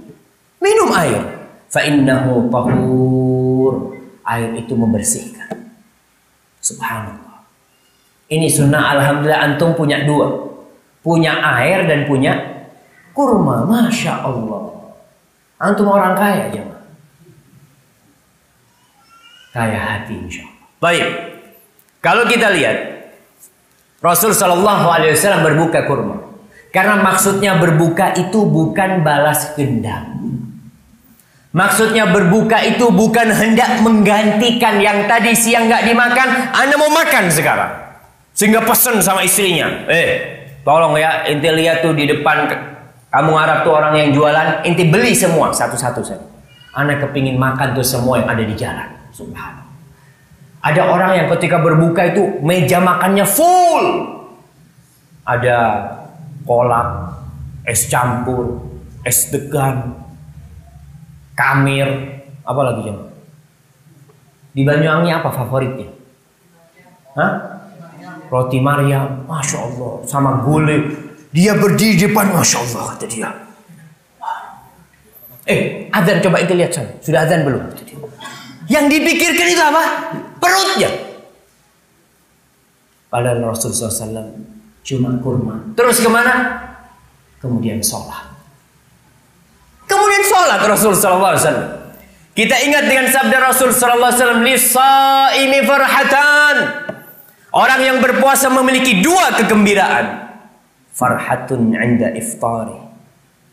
Speaker 1: Minum air. Fa innahu tahur. Air itu membersihkan. Subhanallah. Ini sunnah, alhamdulillah antum punya dua. Punya air dan punya kurma. Masya Allah. Antum orang kaya, jemaah. Kaya hati insya Allah. Baik. Kalau kita lihat Rasul Shallallahu Alaihi Wasallam berbuka kurma, karena maksudnya berbuka itu bukan balas dendam. Maksudnya berbuka itu bukan hendak menggantikan yang tadi siang nggak dimakan, Anda mau makan sekarang, sehingga pesan sama istrinya, tolong ya, inti lihat tuh di depan kamu harap tuh orang yang jualan, inti beli semua satu-satu saja. Anda kepingin makan tuh semua yang ada di jalan. Subhanallah. Ada orang yang ketika berbuka itu meja makannya full. Ada kolak, es campur, es degan, kamir, apa lagi jemaah? Di Banyuwangi apa favoritnya? Hah? Roti Maryam, Masya Allah, sama gulai. Dia berdiri di depan, Masya Allah, kata dia. Azan, coba itu lihat sana. Sudah azan belum? Yang dipikirkan itu apa? Perutnya. Padahal Rasulullah SAW cuma kurma. Terus kemana? Kemudian sholat. Kemudian sholat Rasulullah SAW. Kita ingat dengan sabda Rasulullah SAW, "Lis-shaimi farhatan." Orang yang berpuasa memiliki dua kegembiraan. Farhatun 'inda iftari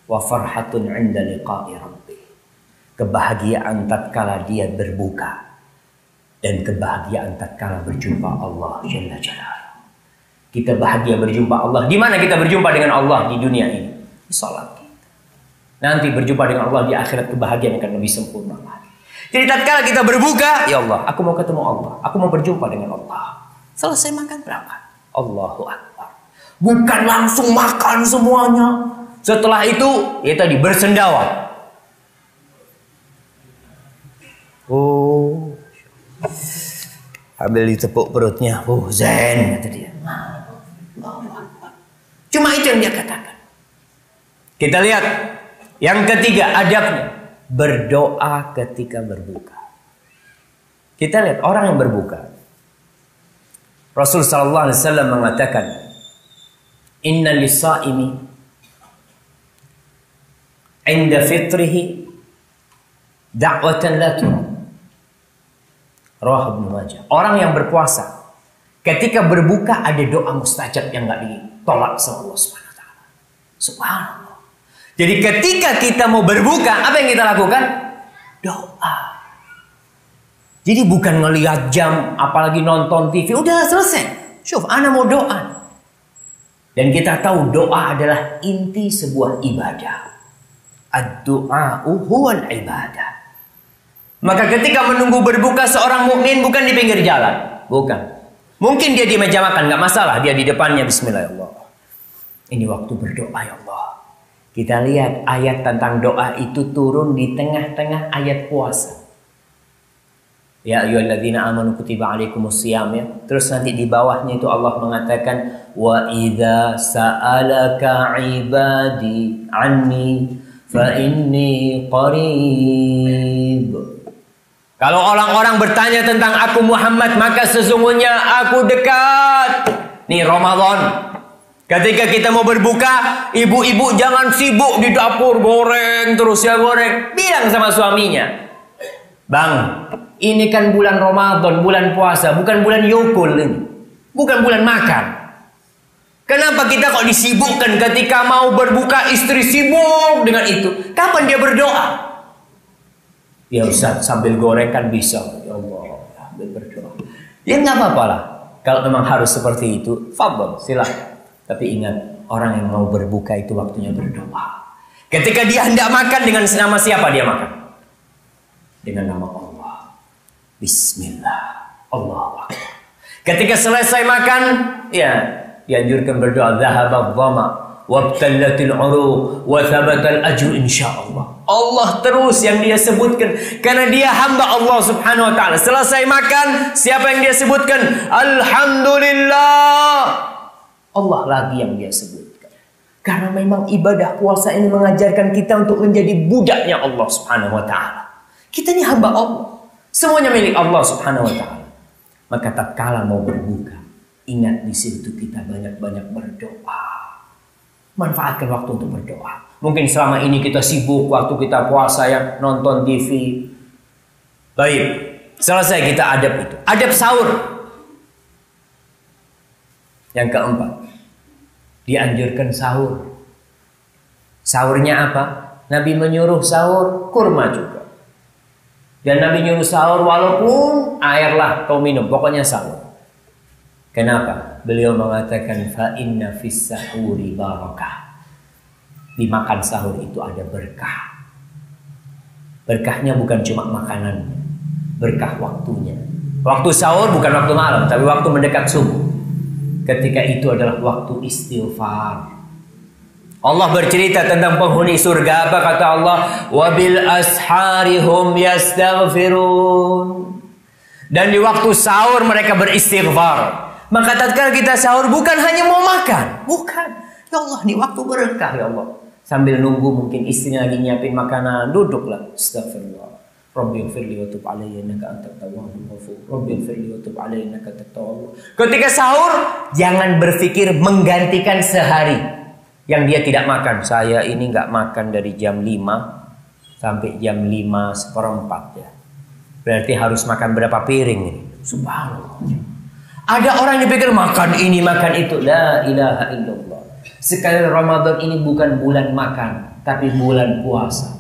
Speaker 1: wa farhatun 'inda liqa'i rabbi. Kebahagiaan tatkala dia berbuka dan kebahagiaan tatkala berjumpa Allah Jalla Jalaluhu. Kita bahagia berjumpa Allah. Di mana kita berjumpa dengan Allah di dunia ini? Di salat kita. Nanti berjumpa dengan Allah di akhirat, kebahagiaan akan lebih sempurna lagi. Jadi tatkala kita berbuka, ya Allah, aku mau ketemu Allah, aku mau berjumpa dengan Allah. Selesai makan berangkat. Allahu Akbar. Bukan langsung makan semuanya. Setelah itu, ya tadi bersendawa. Oh, ambil ditepuk perutnya. Oh, zen, kata dia. Cuma itu yang dia katakan. Kita lihat yang ketiga, adabnya berdoa ketika berbuka. Kita lihat orang yang berbuka. Rasul sallallahu alaihi wasallam mengatakan, "Inna lis-shaimi 'inda fitrihi da'watan la turad." Rawah Ibnu Majah. Orang yang berpuasa ketika berbuka ada doa mustajab yang enggak ditolak sama Allah Subhanahu wa taala. Subhanallah. Jadi ketika kita mau berbuka, apa yang kita lakukan? Doa. Jadi bukan ngelihat jam, apalagi nonton TV, udah selesai. Syuf, ana mau doa. Dan kita tahu doa adalah inti sebuah ibadah. Ad-du'a'u huwal ibadah. Maka ketika menunggu berbuka seorang mukmin bukan di pinggir jalan, bukan. Mungkin dia di meja makan, nggak masalah, dia di depannya Bismillahirrahmanirrahim. Ini waktu berdoa, ya Allah. Kita lihat ayat tentang doa itu turun di tengah-tengah ayat puasa. Ya ayyuhalladzina amanu kutiba alaikumusiyam, ya. Terus nanti di bawahnya itu Allah mengatakan, wa idza sa'alaka ibadi anni fa inni qarib. Kalau orang-orang bertanya tentang aku Muhammad, maka sesungguhnya aku dekat. Nih Ramadan. Ketika kita mau berbuka, ibu-ibu jangan sibuk di dapur goreng terus ya goreng. Bilang sama suaminya, "Bang, ini kan bulan Ramadan, bulan puasa, bukan bulan yukul ini. Bukan bulan makan. Kenapa kita kok disibukkan ketika mau berbuka, istri sibuk dengan itu? Kapan dia berdoa?" "Ya Ustaz, sambil goreng kan bisa." "Ya Allah, sambil berdoa." Ya nggak apa-apa lah. Kalau memang harus seperti itu, fadhol, silakan. Tapi ingat, orang yang mau berbuka itu waktunya berdoa. Ketika dia hendak makan, dengan nama siapa dia makan? Dengan nama Allah. Bismillah. Allahu Akbar. Ketika selesai makan, ya dianjurkan berdoa. Dhahaba dhama wabtallatil uruq wa thabatal ajru insyaallah. Allah terus yang dia sebutkan karena dia hamba Allah Subhanahu wa taala. Selesai makan, siapa yang dia sebutkan? Alhamdulillah. Allah lagi yang dia sebutkan. Karena memang ibadah puasa ini mengajarkan kita untuk menjadi budaknya Allah Subhanahu wa taala. Kita ini hamba Allah. Semuanya milik Allah Subhanahu wa taala. Maka tatkala mau berbuka, ingat di situ kita banyak-banyak berdoa. Manfaatkan waktu untuk berdoa. Mungkin selama ini kita sibuk waktu kita puasa ya nonton TV. Baik, selesai kita adab itu. Adab sahur. Yang keempat, dianjurkan sahur. Sahurnya apa? Nabi menyuruh sahur kurma juga. Dan Nabi nyuruh sahur walaupun air lah kau minum, pokoknya sahur. Kenapa? Beliau mengatakan fa inna fis sahuri barakah. Dimakan sahur itu ada berkah. Berkahnya bukan cuma makanannya, berkah waktunya. Waktu sahur bukan waktu malam, tapi waktu mendekat subuh. Ketika itu adalah waktu istighfar. Allah bercerita tentang penghuni surga. Apa kata Allah? Wabil asharihum yastaghfirun. Dan di waktu sahur mereka beristighfar. Maka tatkala kita sahur bukan hanya mau makan, bukan. Ya Allah, di waktu berkah ya Allah. Sambil nunggu mungkin istrinya lagi nyiapin makanan, duduklah. Astagfirullah. Rabbighfirli wa tub alayya innaka antat tawwabur ghafur. Rabbighfirli wa tub alayya innaka antat tawwabur. Ketika sahur jangan berpikir menggantikan sehari yang dia tidak makan. Saya ini nggak makan dari jam 5 sampai jam 5:15 ya. Berarti harus makan berapa piring ini? Subhanallah. Ada orang yang pikir makan ini makan itu. La ilaha illallah. Sekali Ramadan ini bukan bulan makan, tapi bulan puasa.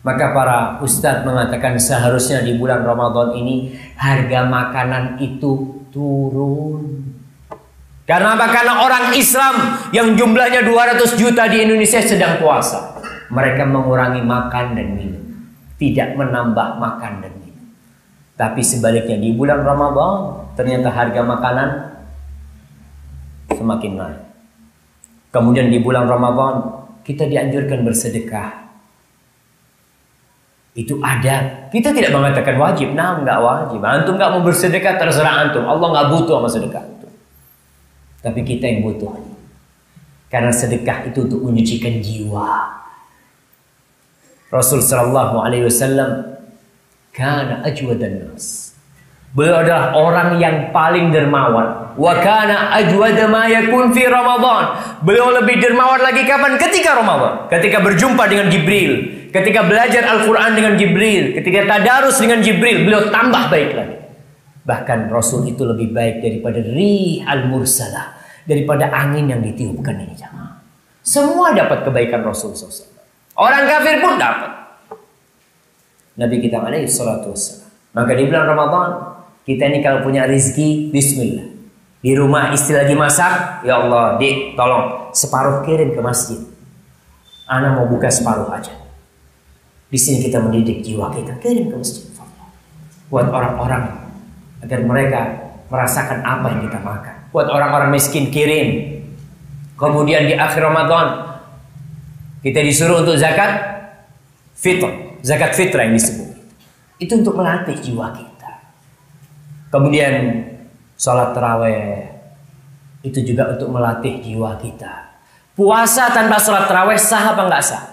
Speaker 1: Maka para ustadz mengatakan seharusnya di bulan Ramadan ini harga makanan itu turun. Karena apa? Karena orang Islam yang jumlahnya 200 juta di Indonesia sedang puasa. Mereka mengurangi makan dan minum, tidak menambah makan dan minum. Tapi sebaliknya di bulan Ramadan ternyata harga makanan semakin naik. Kemudian di bulan Ramadan kita dianjurkan bersedekah. Itu ada. Kita tidak mengatakan wajib. Nah, nggak wajib. Antum nggak mau bersedekah terserah antum. Allah nggak butuh sama sedekah antum. Tapi kita yang butuh. Karena sedekah itu untuk menyucikan jiwa. Rasul sallallahu alaihi wasallam kana ajwadan nas. Beliau adalah orang yang paling dermawan. Wa kana ajwada ma yakun fi Ramadan. Beliau lebih dermawan lagi kapan? Ketika Ramadan. Ketika berjumpa dengan Jibril. Ketika belajar Al-Quran dengan Jibril. Ketika tadarus dengan Jibril. Beliau tambah baik lagi. Bahkan Rasul itu lebih baik daripada rih al-mursalah. Daripada angin yang ditiupkan ini jamaah. Semua dapat kebaikan Rasul SAW. Orang kafir pun dapat. Nabi kita alaihi salatu wassalam. Maka di bulan Ramadan kita ini kalau punya rezeki, bismillah. Di rumah istri lagi masak, ya Allah, Dik, tolong separuh kirim ke masjid. Ana mau buka separuh aja. Di sini kita mendidik jiwa kita, kirim ke masjid. Buat orang-orang agar mereka merasakan apa yang kita makan. Buat orang-orang miskin kirim. Kemudian di akhir Ramadan kita disuruh untuk zakat fitr, zakat fitrah yang disebut. Itu untuk melatih jiwa kita. Kemudian sholat taraweh itu juga untuk melatih jiwa kita. Puasa tanpa sholat taraweh sah apa enggak sah?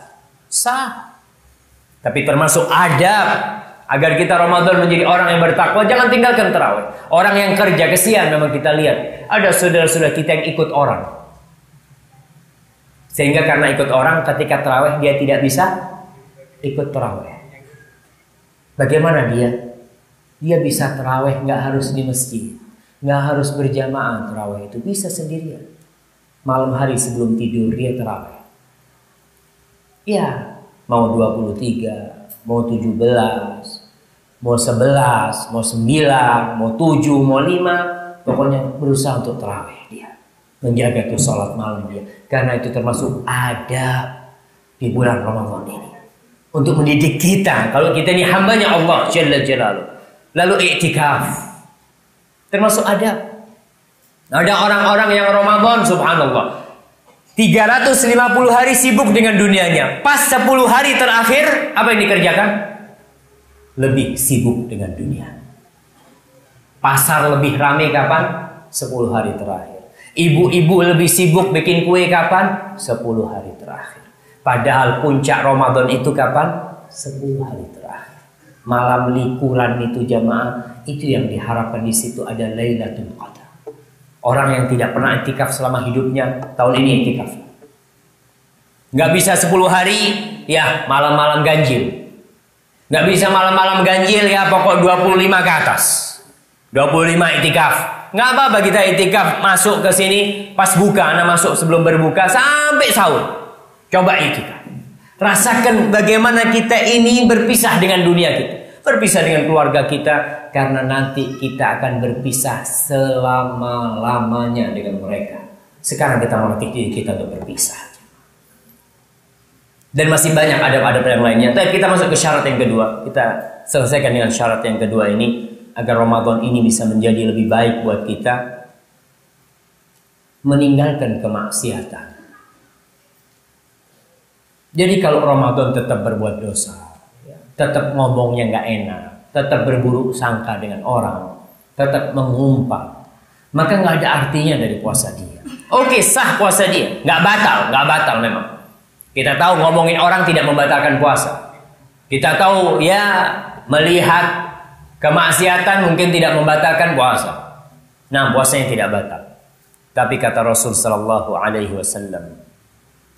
Speaker 1: Sah. Tapi termasuk adab agar kita Ramadan menjadi orang yang bertakwa, jangan tinggalkan taraweh. Orang yang kerja kesian memang kita lihat. Ada saudara-saudara kita yang ikut orang. Sehingga karena ikut orang ketika tarawih dia tidak bisa ikut tarawih. Bagaimana dia? Dia bisa tarawih nggak harus di masjid, nggak harus berjamaah. Tarawih itu bisa sendirian. Malam hari sebelum tidur dia tarawih. Ya, mau 23, mau 17, mau 11, mau 9, mau 7, mau 5, pokoknya berusaha untuk tarawih dia. Menjaga itu sholat malam dia. Karena itu termasuk adab di bulan Ramadan ini. Untuk mendidik kita, kalau kita ini hambanya Allah Jalla Jalaluh. Lalu i'tikaf. Termasuk adab. Ada orang-orang yang Ramadan subhanallah 350 hari sibuk dengan dunianya. Pas 10 hari terakhir, apa yang dikerjakan? Lebih sibuk dengan dunia. Pasar lebih ramai kapan? 10 hari terakhir. Ibu-ibu lebih sibuk bikin kue kapan? 10 hari terakhir. Padahal puncak Ramadan itu kapan? 10 hari terakhir. Malam likuran itu jamaah, itu yang diharapkan di situ ada Lailatul Qadar. Orang yang tidak pernah iktikaf selama hidupnya, tahun ini iktikaf. Nggak bisa 10 hari, ya malam-malam ganjil. Nggak bisa malam-malam ganjil, ya pokok 25 ke atas. 25 iktikaf. Nggak apa-apa kita iktikaf masuk ke sini pas buka, anak masuk sebelum berbuka sampai sahur. Coba iktikaf. Rasakan bagaimana kita ini berpisah dengan dunia kita. Berpisah dengan keluarga kita, karena nanti kita akan berpisah selama-lamanya dengan mereka. Sekarang kita melatih diri kita untuk berpisah. Dan masih banyak adab-adab yang lainnya. Tapi kita masuk ke syarat yang kedua. Kita selesaikan dengan syarat yang kedua ini, agar Ramadan ini bisa menjadi lebih baik buat kita. Meninggalkan kemaksiatan. Jadi kalau Ramadan tetap berbuat dosa, tetap ngomongnya nggak enak, tetap berburuk sangka dengan orang, tetap mengumpat, maka nggak ada artinya dari puasa dia. Oke, sah puasa dia, nggak batal memang. Kita tahu ngomongin orang tidak membatalkan puasa. Kita tahu ya melihat kemaksiatan mungkin tidak membatalkan puasa. Nah, puasanya tidak batal. Tapi kata Rasul Sallallahu Alaihi Wasallam,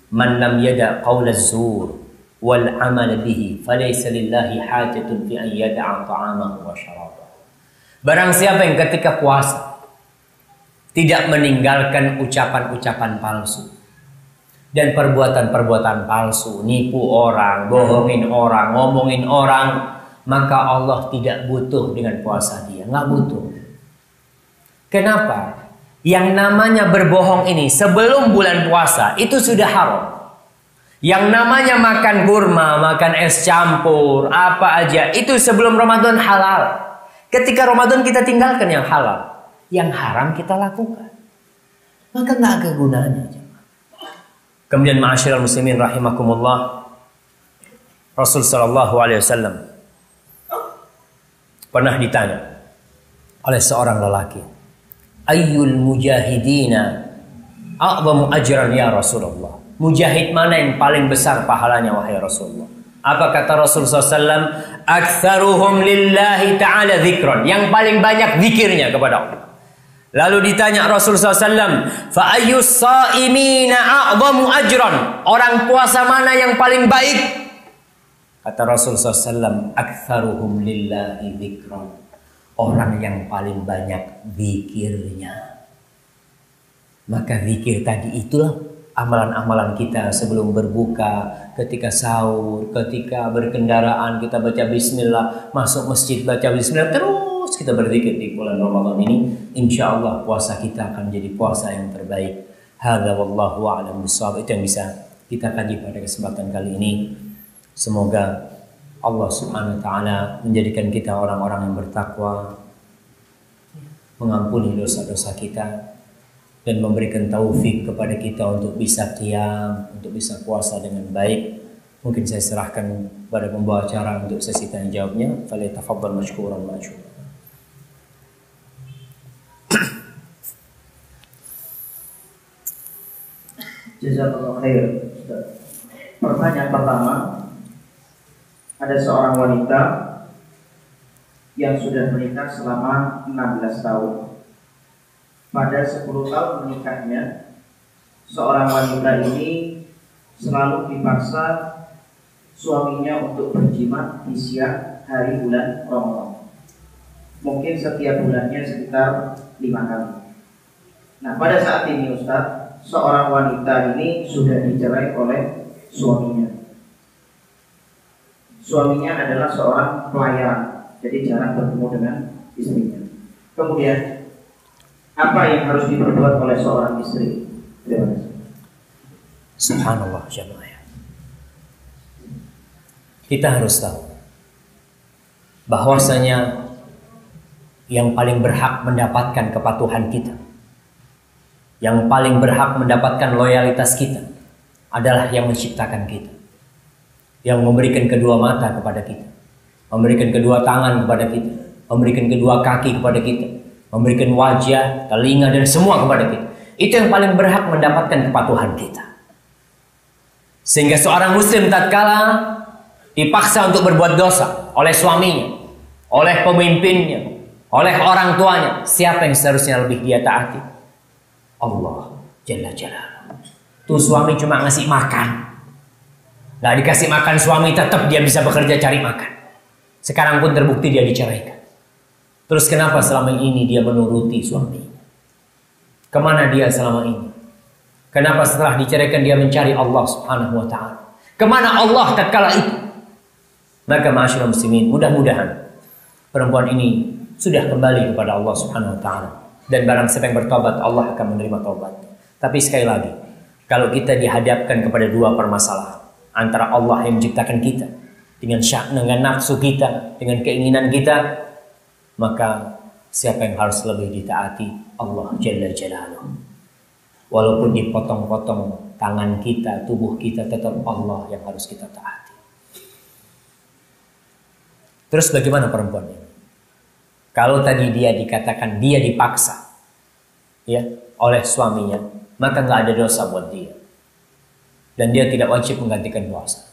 Speaker 1: "Man lam yada qaul az-zur wal amal bihi falaysa lillahi hajatun fi an yada'a ta'amahu wa syarabahu." Barang siapa yang ketika puasa tidak meninggalkan ucapan-ucapan palsu dan perbuatan-perbuatan palsu, nipu orang, bohongin orang, ngomongin orang, maka Allah tidak butuh dengan puasa dia, nggak butuh. Kenapa? Yang namanya berbohong ini sebelum bulan puasa itu sudah haram. Yang namanya makan kurma, makan es campur, apa aja, itu sebelum Ramadan halal. Ketika Ramadan kita tinggalkan yang halal, yang haram kita lakukan. Maka nggak ada gunanya. Kemudian ma'asyiral muslimin rahimakumullah, Rasul sallallahu alaihi wasallam pernah ditanya oleh seorang lelaki, "Ayyul mujahidina a'zamu ajran ya Rasulullah?" Mujahid mana yang paling besar pahalanya wahai Rasulullah? Apa kata Rasul SAW? "Aktsaruhum lillahi ta'ala dzikran." Yang paling banyak zikirnya kepada Allah. Lalu ditanya Rasul SAW, "Fa ayyus shaimina a'zamu ajran?" Orang puasa mana yang paling baik? Kata Rasul SAW, "Aktsaruhum lillahi dzikran." Orang yang paling banyak zikirnya. Maka zikir tadi itulah amalan-amalan kita sebelum berbuka, ketika sahur, ketika berkendaraan kita baca bismillah, masuk masjid baca bismillah, terus kita berzikir di bulan Ramadan ini. Insya Allah puasa kita akan menjadi puasa yang terbaik. Hadza wallahu a'lam bishawab. Itu yang bisa kita kaji pada kesempatan kali ini. Semoga Allah Subhanahu wa taala menjadikan kita orang-orang yang bertakwa, mengampuni dosa-dosa kita, dan memberikan taufik kepada kita untuk bisa qiyam, untuk bisa puasa dengan baik. Mungkin saya serahkan pada pembawa acara untuk sesi tanya jawabnya. Falyatafaddal mashkuran ma'juran.
Speaker 2: Jazakallahu khair. Pertanyaan pertama, ada seorang wanita yang sudah menikah selama 16 tahun. Pada 10 tahun menikahnya, seorang wanita ini selalu dipaksa suaminya untuk berjima di siang hari bulan Ramadan. Mungkin setiap bulannya sekitar 5 kali. Nah, pada saat ini Ustaz, seorang wanita ini sudah dicerai oleh suaminya. Suaminya adalah seorang pelayan, jadi jarang bertemu dengan istrinya. Kemudian, apa yang harus diperbuat oleh seorang istri? Terima kasih.
Speaker 1: Subhanallah jemaah. Kita harus tahu bahwasanya yang paling berhak mendapatkan kepatuhan kita, yang paling berhak mendapatkan loyalitas kita adalah yang menciptakan kita, yang memberikan kedua mata kepada kita, memberikan kedua tangan kepada kita, memberikan kedua kaki kepada kita, memberikan wajah, telinga dan semua kepada kita. Itu yang paling berhak mendapatkan kepatuhan kita. Sehingga seorang muslim tatkala dipaksa untuk berbuat dosa oleh suaminya, oleh pemimpinnya, oleh orang tuanya, siapa yang seharusnya lebih dia taati? Allah Jalla Jalaluhu. Tuh suami cuma ngasih makan, nggak dikasih makan suami tetap dia bisa bekerja cari makan. Sekarang pun terbukti dia diceraikan. Terus kenapa selama ini dia menuruti suaminya? Kemana dia selama ini? Kenapa setelah diceraikan dia mencari Allah Subhanahu wa ta'ala? Kemana Allah tatkala itu? Maka ma'asyiral muslimin, mudah-mudahan perempuan ini sudah kembali kepada Allah Subhanahu wa ta'ala. Dan barang siapa yang bertobat, Allah akan menerima taubat. Tapi sekali lagi, kalau kita dihadapkan kepada dua permasalahan, antara Allah yang menciptakan kita dengan nafsu kita, dengan keinginan kita, maka siapa yang harus lebih ditaati? Allah Jalla Jalaluhu. Walaupun dipotong-potong tangan kita, tubuh kita, tetap Allah yang harus kita taati. Terus bagaimana perempuan ini? Kalau tadi dia dikatakan dia dipaksa ya oleh suaminya, maka nggak ada dosa buat dia. Dan dia tidak wajib menggantikan puasa.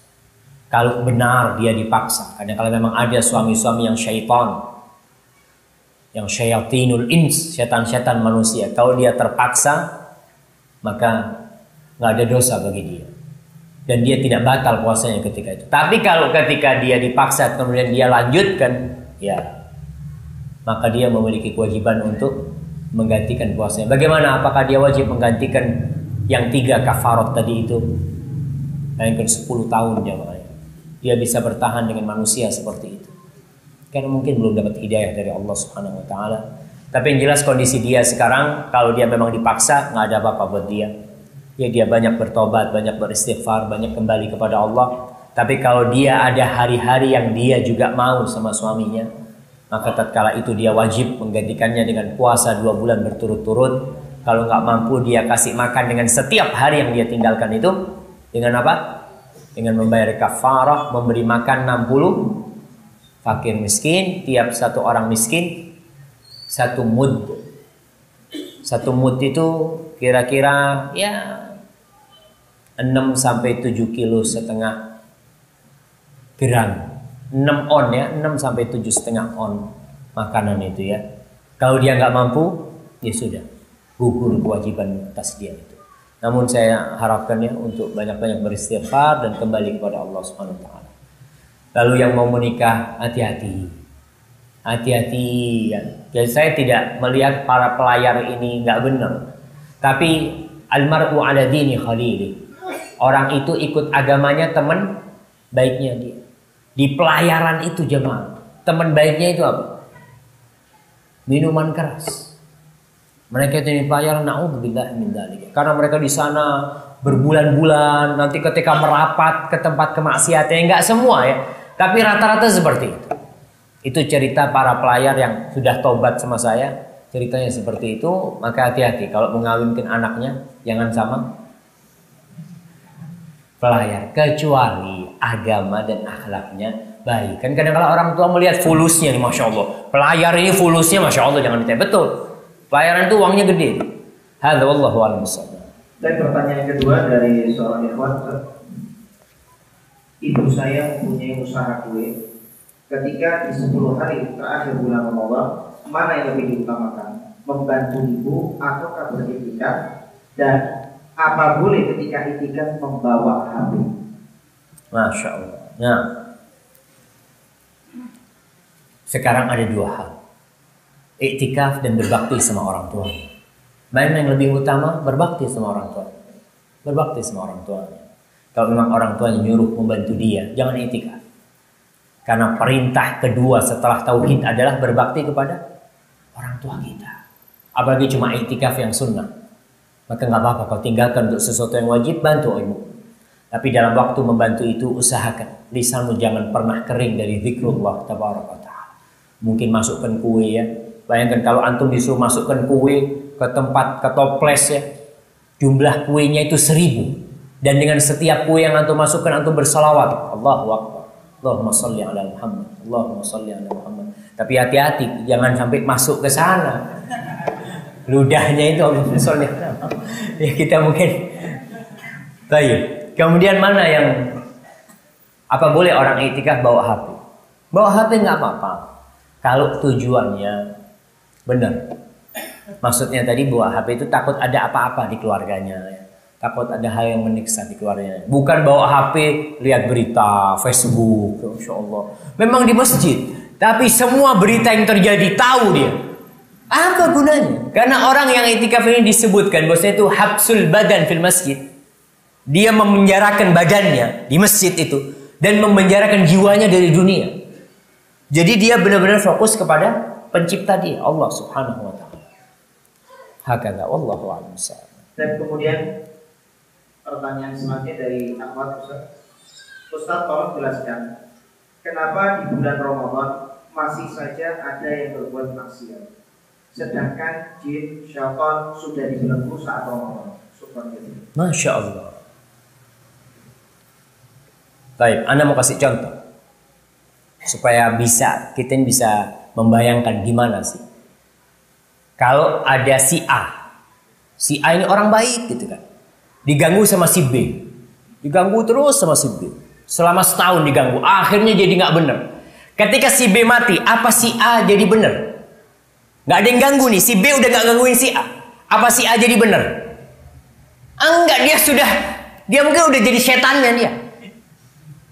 Speaker 1: Kalau benar dia dipaksa, karena kalau memang ada suami-suami yang syaitan, yang syayatinul ins, setan-setan manusia, kalau dia terpaksa, maka nggak ada dosa bagi dia. Dan dia tidak batal puasanya ketika itu. Tapi kalau ketika dia dipaksa kemudian dia lanjutkan, ya maka dia memiliki kewajiban untuk menggantikan puasanya. Bagaimana? Apakah dia wajib menggantikan yang 3 kafarat tadi itu? Bayangkan 10 tahun jamaah. Dia bisa bertahan dengan manusia seperti itu. Karena mungkin belum dapat hidayah dari Allah Subhanahu wa ta'ala. Tapi yang jelas kondisi dia sekarang, kalau dia memang dipaksa, nggak ada apa-apa buat dia. Ya dia banyak bertobat, banyak beristighfar, banyak kembali kepada Allah. Tapi kalau dia ada hari-hari yang dia juga mau sama suaminya, maka tatkala itu dia wajib menggantikannya dengan puasa 2 bulan berturut-turut. Kalau nggak mampu dia kasih makan dengan setiap hari yang dia tinggalkan itu. Dengan apa? Dengan membayar kafarah, memberi makan 60 fakir miskin, tiap satu orang miskin 1 mud. 1 mud itu kira-kira ya 6-7 kilo setengah gram. 6 on ya, 6-7,5 on makanan itu ya. Kalau dia nggak mampu, ya sudah, gugur kewajiban atas dia itu. Namun saya harapkan ya untuk banyak-banyak beristighfar dan kembali kepada Allah Subhanahu wa ta'ala. Lalu yang mau menikah, hati-hati. Hati-hati ya. Jadi saya tidak melihat para pelayar ini nggak benar. Tapi almar'u ala dini khalili. Orang itu ikut agamanya teman baiknya dia. Di pelayaran itu jemaah, teman baiknya itu apa? Minuman keras. Mereka itu di pelayaran, na'udzubillah min dzalik. Karena mereka di sana berbulan-bulan, nanti ketika merapat ke tempat kemaksiatan, enggak semua ya, tapi rata-rata seperti itu. Itu cerita para pelayar yang sudah tobat sama saya, ceritanya seperti itu. Maka hati-hati kalau mengawinkan anaknya, jangan sama pelayar, kecuali agama dan akhlaknya baik. Kan kadang-kadang orang tua melihat fulusnya nih, masya Allah, pelayar ini fulusnya masya Allah, jangan ditanya. Betul, pelayaran itu uangnya gede. Hadza wallahu a'lam bishawab.
Speaker 2: Dan pertanyaan kedua dari seorang ikhwan, ibu saya mempunyai usaha kue. Ketika di 10 hari terakhir bulan Ramadan, mana yang lebih diutamakan? Membantu ibu ataukah beribadah? Dan apa boleh ketika itikaf membawa HP?
Speaker 1: Masya Allah. Nah, sekarang ada dua hal, iktikaf dan berbakti sama orang tua. Mana yang lebih utama? Berbakti sama orang tua. Berbakti sama orang tuanya. Kalau memang orang tuanya nyuruh membantu dia, jangan iktikaf. Karena perintah kedua setelah tauhid adalah berbakti kepada orang tua kita. Apalagi cuma iktikaf yang sunnah, maka nggak apa-apa kau tinggalkan untuk sesuatu yang wajib, bantu ibu. Tapi dalam waktu membantu itu usahakan lisanmu jangan pernah kering dari zikrullah tabaraka ta'ala. Mungkin masukkan kue ya. Bayangkan kalau antum disuruh masukkan kue ke tempat, ke toples ya, jumlah kuenya itu 1000. Dan dengan setiap kue yang antum masukkan, antum bersalawat, Allahu Akbar, Allahumma salli ala Muhammad, Allahumma salli ala Muhammad. Tapi hati-hati, jangan sampai masuk ke sana. Ludahnya itu Allahumma salli ala Muhammad. Ya kita mungkin. Baik. Kemudian mana yang, apa boleh orang iktikaf bawa HP? Bawa HP nggak apa-apa. Kalau tujuannya benar. Maksudnya tadi bawa HP itu takut ada apa-apa di keluarganya. Takut ada hal yang menyiksa di keluarganya. Bukan bawa HP lihat berita Facebook, Masya Allah. Memang di masjid, tapi semua berita yang terjadi tahu dia. Apa gunanya? Karena orang yang iktikaf ini disebutkan bahwasanya itu habsul badan fil masjid. Dia memenjarakan badannya di masjid itu dan memenjarakan jiwanya dari dunia. Jadi dia benar-benar fokus kepada pencipta dia, Allah Subhanahu wa taala. Hakadha wallahu a'lam.
Speaker 2: Dan kemudian pertanyaan selanjutnya dari Ahmad Ustaz. Ustaz tolong jelaskan, kenapa di bulan Ramadan masih saja ada yang berbuat maksiat, sedangkan jin, syaitan sudah dibelenggu saat Ramadan? Subhanallah.
Speaker 1: Masya Allah. Baik, Anda mau kasih contoh supaya kita bisa membayangkan gimana sih. Kalau ada si A ini orang baik gitu kan, diganggu sama si B, diganggu terus sama si B, selama setahun diganggu, akhirnya jadi nggak bener. Ketika si B mati, apa si A jadi bener? Nggak ada yang ganggu nih, si B udah nggak gangguin si A, apa si A jadi bener? Enggak, dia mungkin udah jadi setannya dia.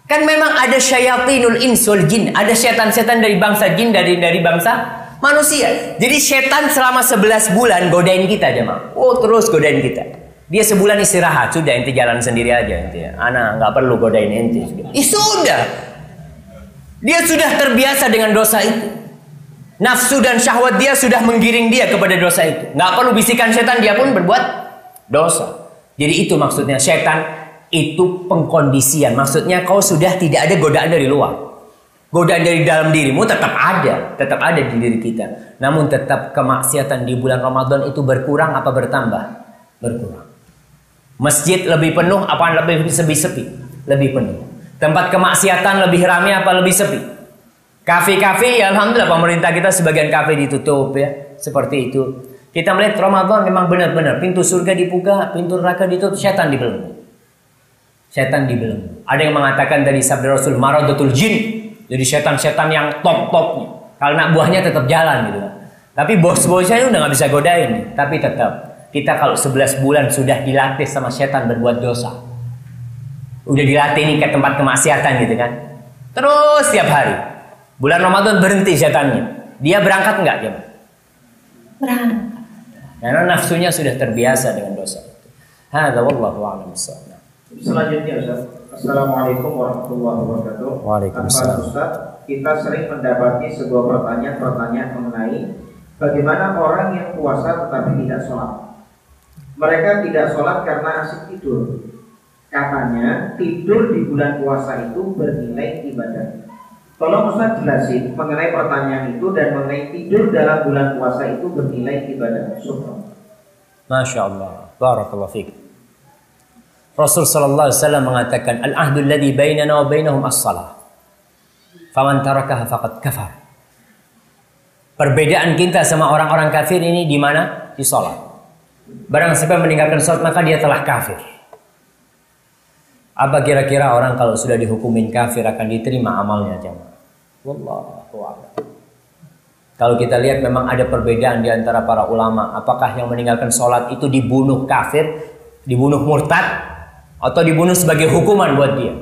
Speaker 1: Kan memang ada syayatinul ins wal jin, ada setan-setan dari bangsa jin, dari bangsa manusia. Jadi setan selama 11 bulan godain kita jemaah. Oh, terus godain kita. Dia sebulan istirahat, sudah ente jalan sendiri aja ente. Ana nggak perlu godain ente. Sudah. Dia sudah terbiasa dengan dosa itu. Nafsu dan syahwat dia sudah menggiring dia kepada dosa itu. Nggak perlu bisikan setan, dia pun berbuat dosa. Jadi itu maksudnya setan. Itu pengkondisian, maksudnya kau sudah tidak ada godaan dari luar. Godaan dari dalam dirimu tetap ada di diri kita. Namun tetap kemaksiatan di bulan Ramadan itu berkurang apa bertambah? Berkurang. Masjid lebih penuh apa lebih sepi? Lebih penuh. Tempat kemaksiatan lebih ramai apa lebih sepi? Kafe-kafe, ya alhamdulillah pemerintah kita sebagian kafe ditutup ya, seperti itu. Kita melihat Ramadan memang benar-benar pintu surga dibuka, pintu neraka ditutup, setan dibelenggu. Setan dibelenggu. Ada yang mengatakan dari sabda Rasul, maradatul jin. Jadi setan-setan yang top-topnya. Kalau anak buahnya tetap jalan gitu kan. Tapi bos-bosnya udah nggak bisa godain. Tapi tetap kita kalau 11 bulan sudah dilatih sama setan berbuat dosa. Udah dilatih nih ke tempat kemaksiatan gitu kan. Terus setiap hari. Bulan Ramadan berhenti setannya. Dia berangkat nggak dia? Berangkat. Karena nafsunya sudah terbiasa dengan dosa itu. Hadza wallahu a'lam bissawab.
Speaker 2: Selanjutnya Ustaz, Assalamualaikum warahmatullahi wabarakatuh.
Speaker 1: Waalaikumsalam.
Speaker 2: Ustaz, kita sering mendapati sebuah pertanyaan mengenai bagaimana orang yang puasa tetapi tidak sholat. Mereka tidak sholat karena asyik tidur. Katanya tidur di bulan puasa itu bernilai ibadah. Tolong Ustaz jelasin mengenai pertanyaan itu dan mengenai tidur dalam bulan puasa itu bernilai ibadah. Subhanallah. Masya
Speaker 1: Allah. Barakallahu fiik. Rasul sallallahu alaihi wasallam mengatakan al-ahdu alladhi bainana wa bainahum as-shalah. Faman tarakaha faqad kafar. Perbedaan kita sama orang-orang kafir ini di mana? Di salat. Barang siapa meninggalkan salat maka dia telah kafir. Apa kira-kira orang kalau sudah dihukumin kafir akan diterima amalnya jemaah? Wallahu a'lam. Kalau kita lihat memang ada perbedaan di antara para ulama, apakah yang meninggalkan salat itu dibunuh kafir dibunuh murtad atau dibunuh sebagai hukuman buat dia.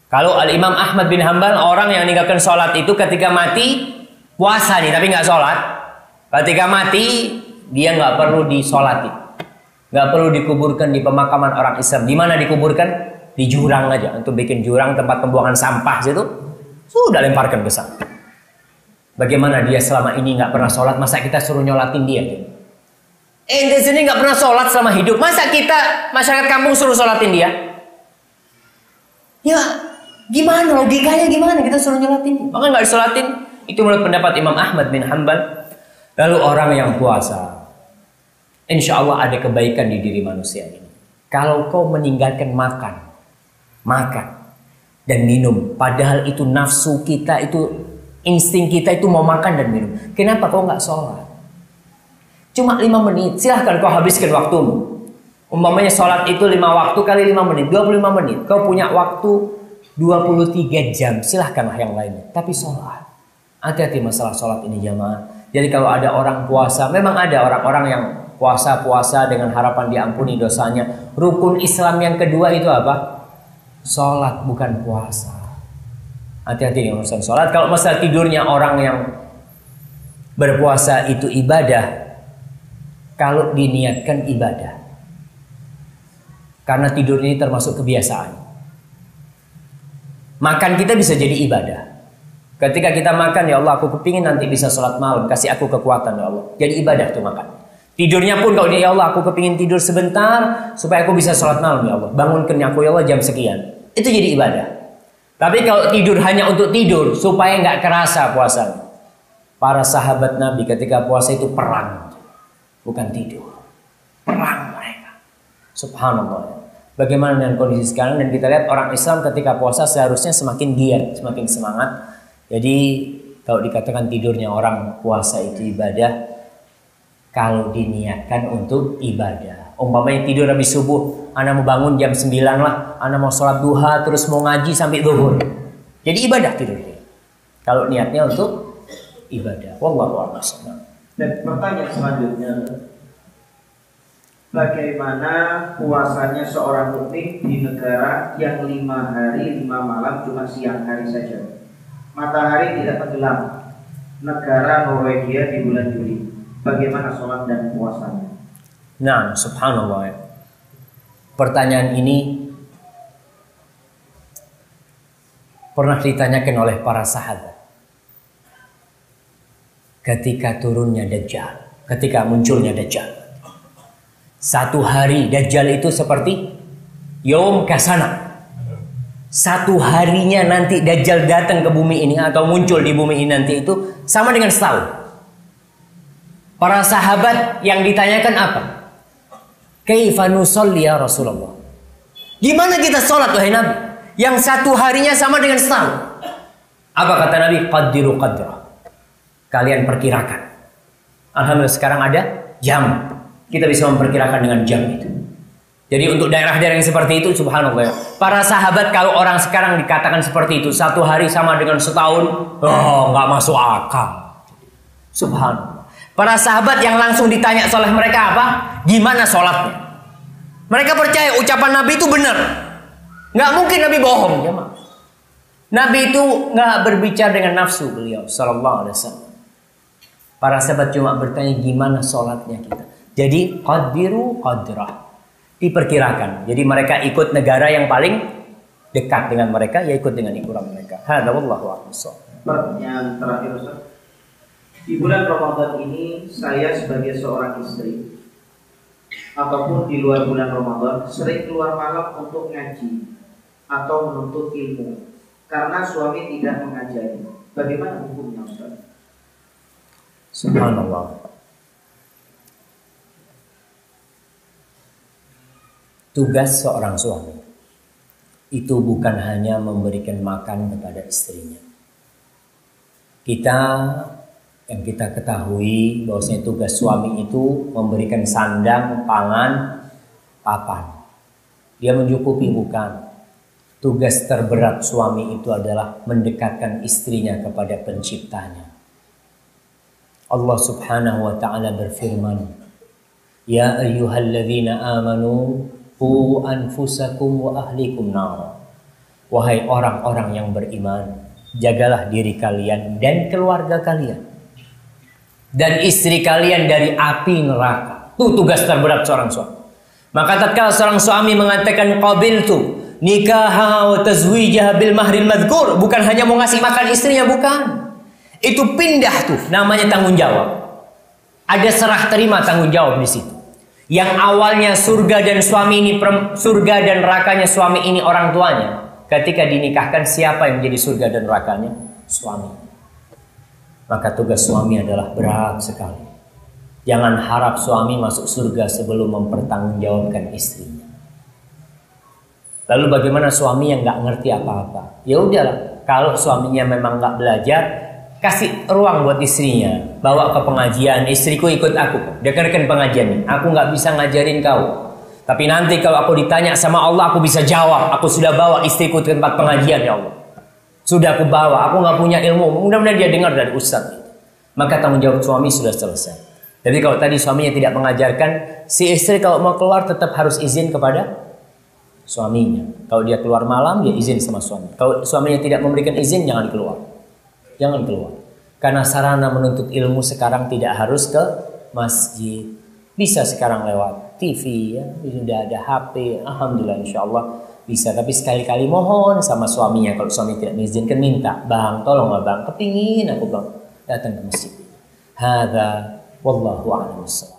Speaker 1: Kalau Al-Imam Ahmad bin Hanbal, orang yang meninggalkan sholat itu ketika mati, puasa nih tapi nggak sholat, ketika mati dia nggak perlu disolati, nggak perlu dikuburkan di pemakaman orang Islam. Di mana dikuburkan? Di jurang aja. Untuk bikin jurang tempat pembuangan sampah situ, sudah lemparkan ke sana. Bagaimana dia selama ini nggak pernah sholat, masa kita suruh nyolatin dia? Di sini nggak pernah sholat selama hidup, masa kita masyarakat kampung suruh sholatin dia? Ya, gimana logikanya, gimana kita suruh nyolatin? Maka nggak disolatin. Itu menurut pendapat Imam Ahmad bin Hanbal. Lalu orang yang puasa, insya Allah ada kebaikan di diri manusia ini. Kalau kau meninggalkan makan dan minum, padahal itu nafsu kita, itu insting kita itu mau makan dan minum. Kenapa kau nggak sholat? Cuma 5 menit, silahkan kau habiskan waktumu. Umpamanya sholat itu 5 waktu kali 5 menit, 25 menit. Kau punya waktu 23 jam, silahkanlah yang lainnya. Tapi sholat. Hati-hati masalah sholat ini jamaah. Jadi kalau ada orang puasa, memang ada orang-orang yang puasa-puasa dengan harapan diampuni dosanya. Rukun Islam yang kedua itu apa? Sholat, bukan puasa. Hati-hati dengan urusan sholat. Kalau masalah tidurnya orang yang berpuasa itu ibadah, kalau diniatkan ibadah. Karena tidur ini termasuk kebiasaan. Makan kita bisa jadi ibadah. Ketika kita makan, ya Allah aku kepingin nanti bisa sholat malam, kasih aku kekuatan ya Allah. Jadi ibadah tuh makan. Tidurnya pun kalau dia, ya Allah aku kepingin tidur sebentar supaya aku bisa sholat malam ya Allah. Bangunkan aku ya Allah jam sekian. Itu jadi ibadah. Tapi kalau tidur hanya untuk tidur supaya nggak kerasa puasanya. Para sahabat Nabi ketika puasa itu perang, bukan tidur. Perang mereka. Subhanallah. Bagaimana dengan kondisi sekarang? Dan kita lihat orang Islam ketika puasa seharusnya semakin giat, semakin semangat. Jadi kalau dikatakan tidurnya orang puasa itu ibadah, kalau diniatkan untuk ibadah. Umpamanya tidur habis subuh, anak mau bangun jam 9 lah, anak mau sholat duha, terus mau ngaji sampai zuhur. Jadi ibadah tidurnya. Kalau niatnya untuk ibadah. Wallahu a'lam.
Speaker 2: Dan pertanyaan selanjutnya, bagaimana puasanya seorang mukmin di negara yang 5 hari 5 malam cuma siang hari saja? Matahari tidak tenggelam. Negara Norwegia di bulan Juli. Bagaimana sholat dan puasanya?
Speaker 1: Nah, subhanallah. Pertanyaan ini pernah ditanyakan oleh para sahabat. Ketika turunnya Dajjal, ketika munculnya Dajjal. 1 hari Dajjal itu seperti Yom Kasana. 1 harinya nanti Dajjal datang ke bumi ini atau muncul di bumi ini nanti itu sama dengan setahun. Para sahabat yang ditanyakan apa? Kaifa nusalli ya Rasulullah? Gimana kita sholat wahai Nabi? Yang 1 harinya sama dengan setahun. Apa kata Nabi? Qaddiru qadra. Kalian perkirakan. Alhamdulillah sekarang ada jam. Kita bisa memperkirakan dengan jam itu. Jadi untuk daerah-daerah yang seperti itu, subhanallah. Para sahabat kalau orang sekarang dikatakan seperti itu, 1 hari sama dengan setahun, nggak masuk akal. Subhanallah. Para sahabat yang langsung ditanya oleh mereka apa? Gimana sholatnya? Mereka percaya ucapan Nabi itu benar. Nggak mungkin Nabi bohong. Ya, Nabi itu nggak berbicara dengan nafsu beliau, sallallahu alaihi wasallam. Para sahabat cuma bertanya gimana sholatnya kita. Jadi qaddiru qadrah. Diperkirakan. Jadi mereka ikut negara yang paling dekat dengan mereka, ya ikut dengan ukuran mereka. Hadza wallahu a'lam.
Speaker 2: Pertanyaan terakhir Ustaz. Di bulan Ramadan ini saya sebagai seorang istri ataupun di luar bulan Ramadan sering keluar malam untuk ngaji atau menuntut ilmu karena suami tidak mengajari. Bagaimana hukumnya Ustaz?
Speaker 1: Subhanallah. Tugas seorang suami itu bukan hanya memberikan makan kepada istrinya. Yang kita ketahui bahwasanya tugas suami itu memberikan sandang, pangan, papan. Dia mencukupi bukan. Tugas terberat suami itu adalah mendekatkan istrinya kepada penciptanya. Allah subhanahu wa ta'ala berfirman, Ya ayyuhalladzina amanu qu anfusakum wa ahlikum nar. Wahai orang-orang yang beriman, jagalah diri kalian dan keluarga kalian dan istri kalian dari api neraka. Itu tugas terberat seorang suami. Maka tatkala seorang suami mengatakan qabiltu nikaha wa tazwijaha bil mahril madhkur, bukan hanya mau ngasih makan istrinya, bukan. Itu pindah tuh, namanya tanggung jawab. Ada serah terima tanggung jawab di situ. Yang awalnya surga dan suami ini, surga dan nerakanya suami ini orang tuanya. Ketika dinikahkan, siapa yang menjadi surga dan nerakanya? Suami. Maka tugas suami adalah berat sekali. Jangan harap suami masuk surga sebelum mempertanggungjawabkan istrinya. Lalu bagaimana suami yang nggak ngerti apa-apa? Ya udahlah, kalau suaminya memang nggak belajar, kasih ruang buat istrinya, bawa ke pengajian, istriku ikut aku, dengarkan pengajian. Aku nggak bisa ngajarin kau, tapi nanti kalau aku ditanya sama Allah, aku bisa jawab. Aku sudah bawa istriku ke tempat pengajian, ya Allah. Sudah aku bawa, aku nggak punya ilmu, mudah-mudahan dia dengar dari ustaz. Maka tanggung jawab suami sudah selesai. Jadi kalau tadi suaminya tidak mengajarkan, si istri kalau mau keluar tetap harus izin kepada suaminya. Kalau dia keluar malam, dia izin sama suami. Kalau suaminya tidak memberikan izin, jangan keluar. Jangan keluar. Karena sarana menuntut ilmu sekarang tidak harus ke masjid. Bisa sekarang lewat TV, ya. Sudah ada HP. Alhamdulillah, insya Allah bisa. Tapi sekali-kali mohon sama suaminya. Kalau suami tidak mengizinkan, minta. Bang, tolonglah bang. Kepingin aku bang datang ke masjid. Hadza wallahu a'lam.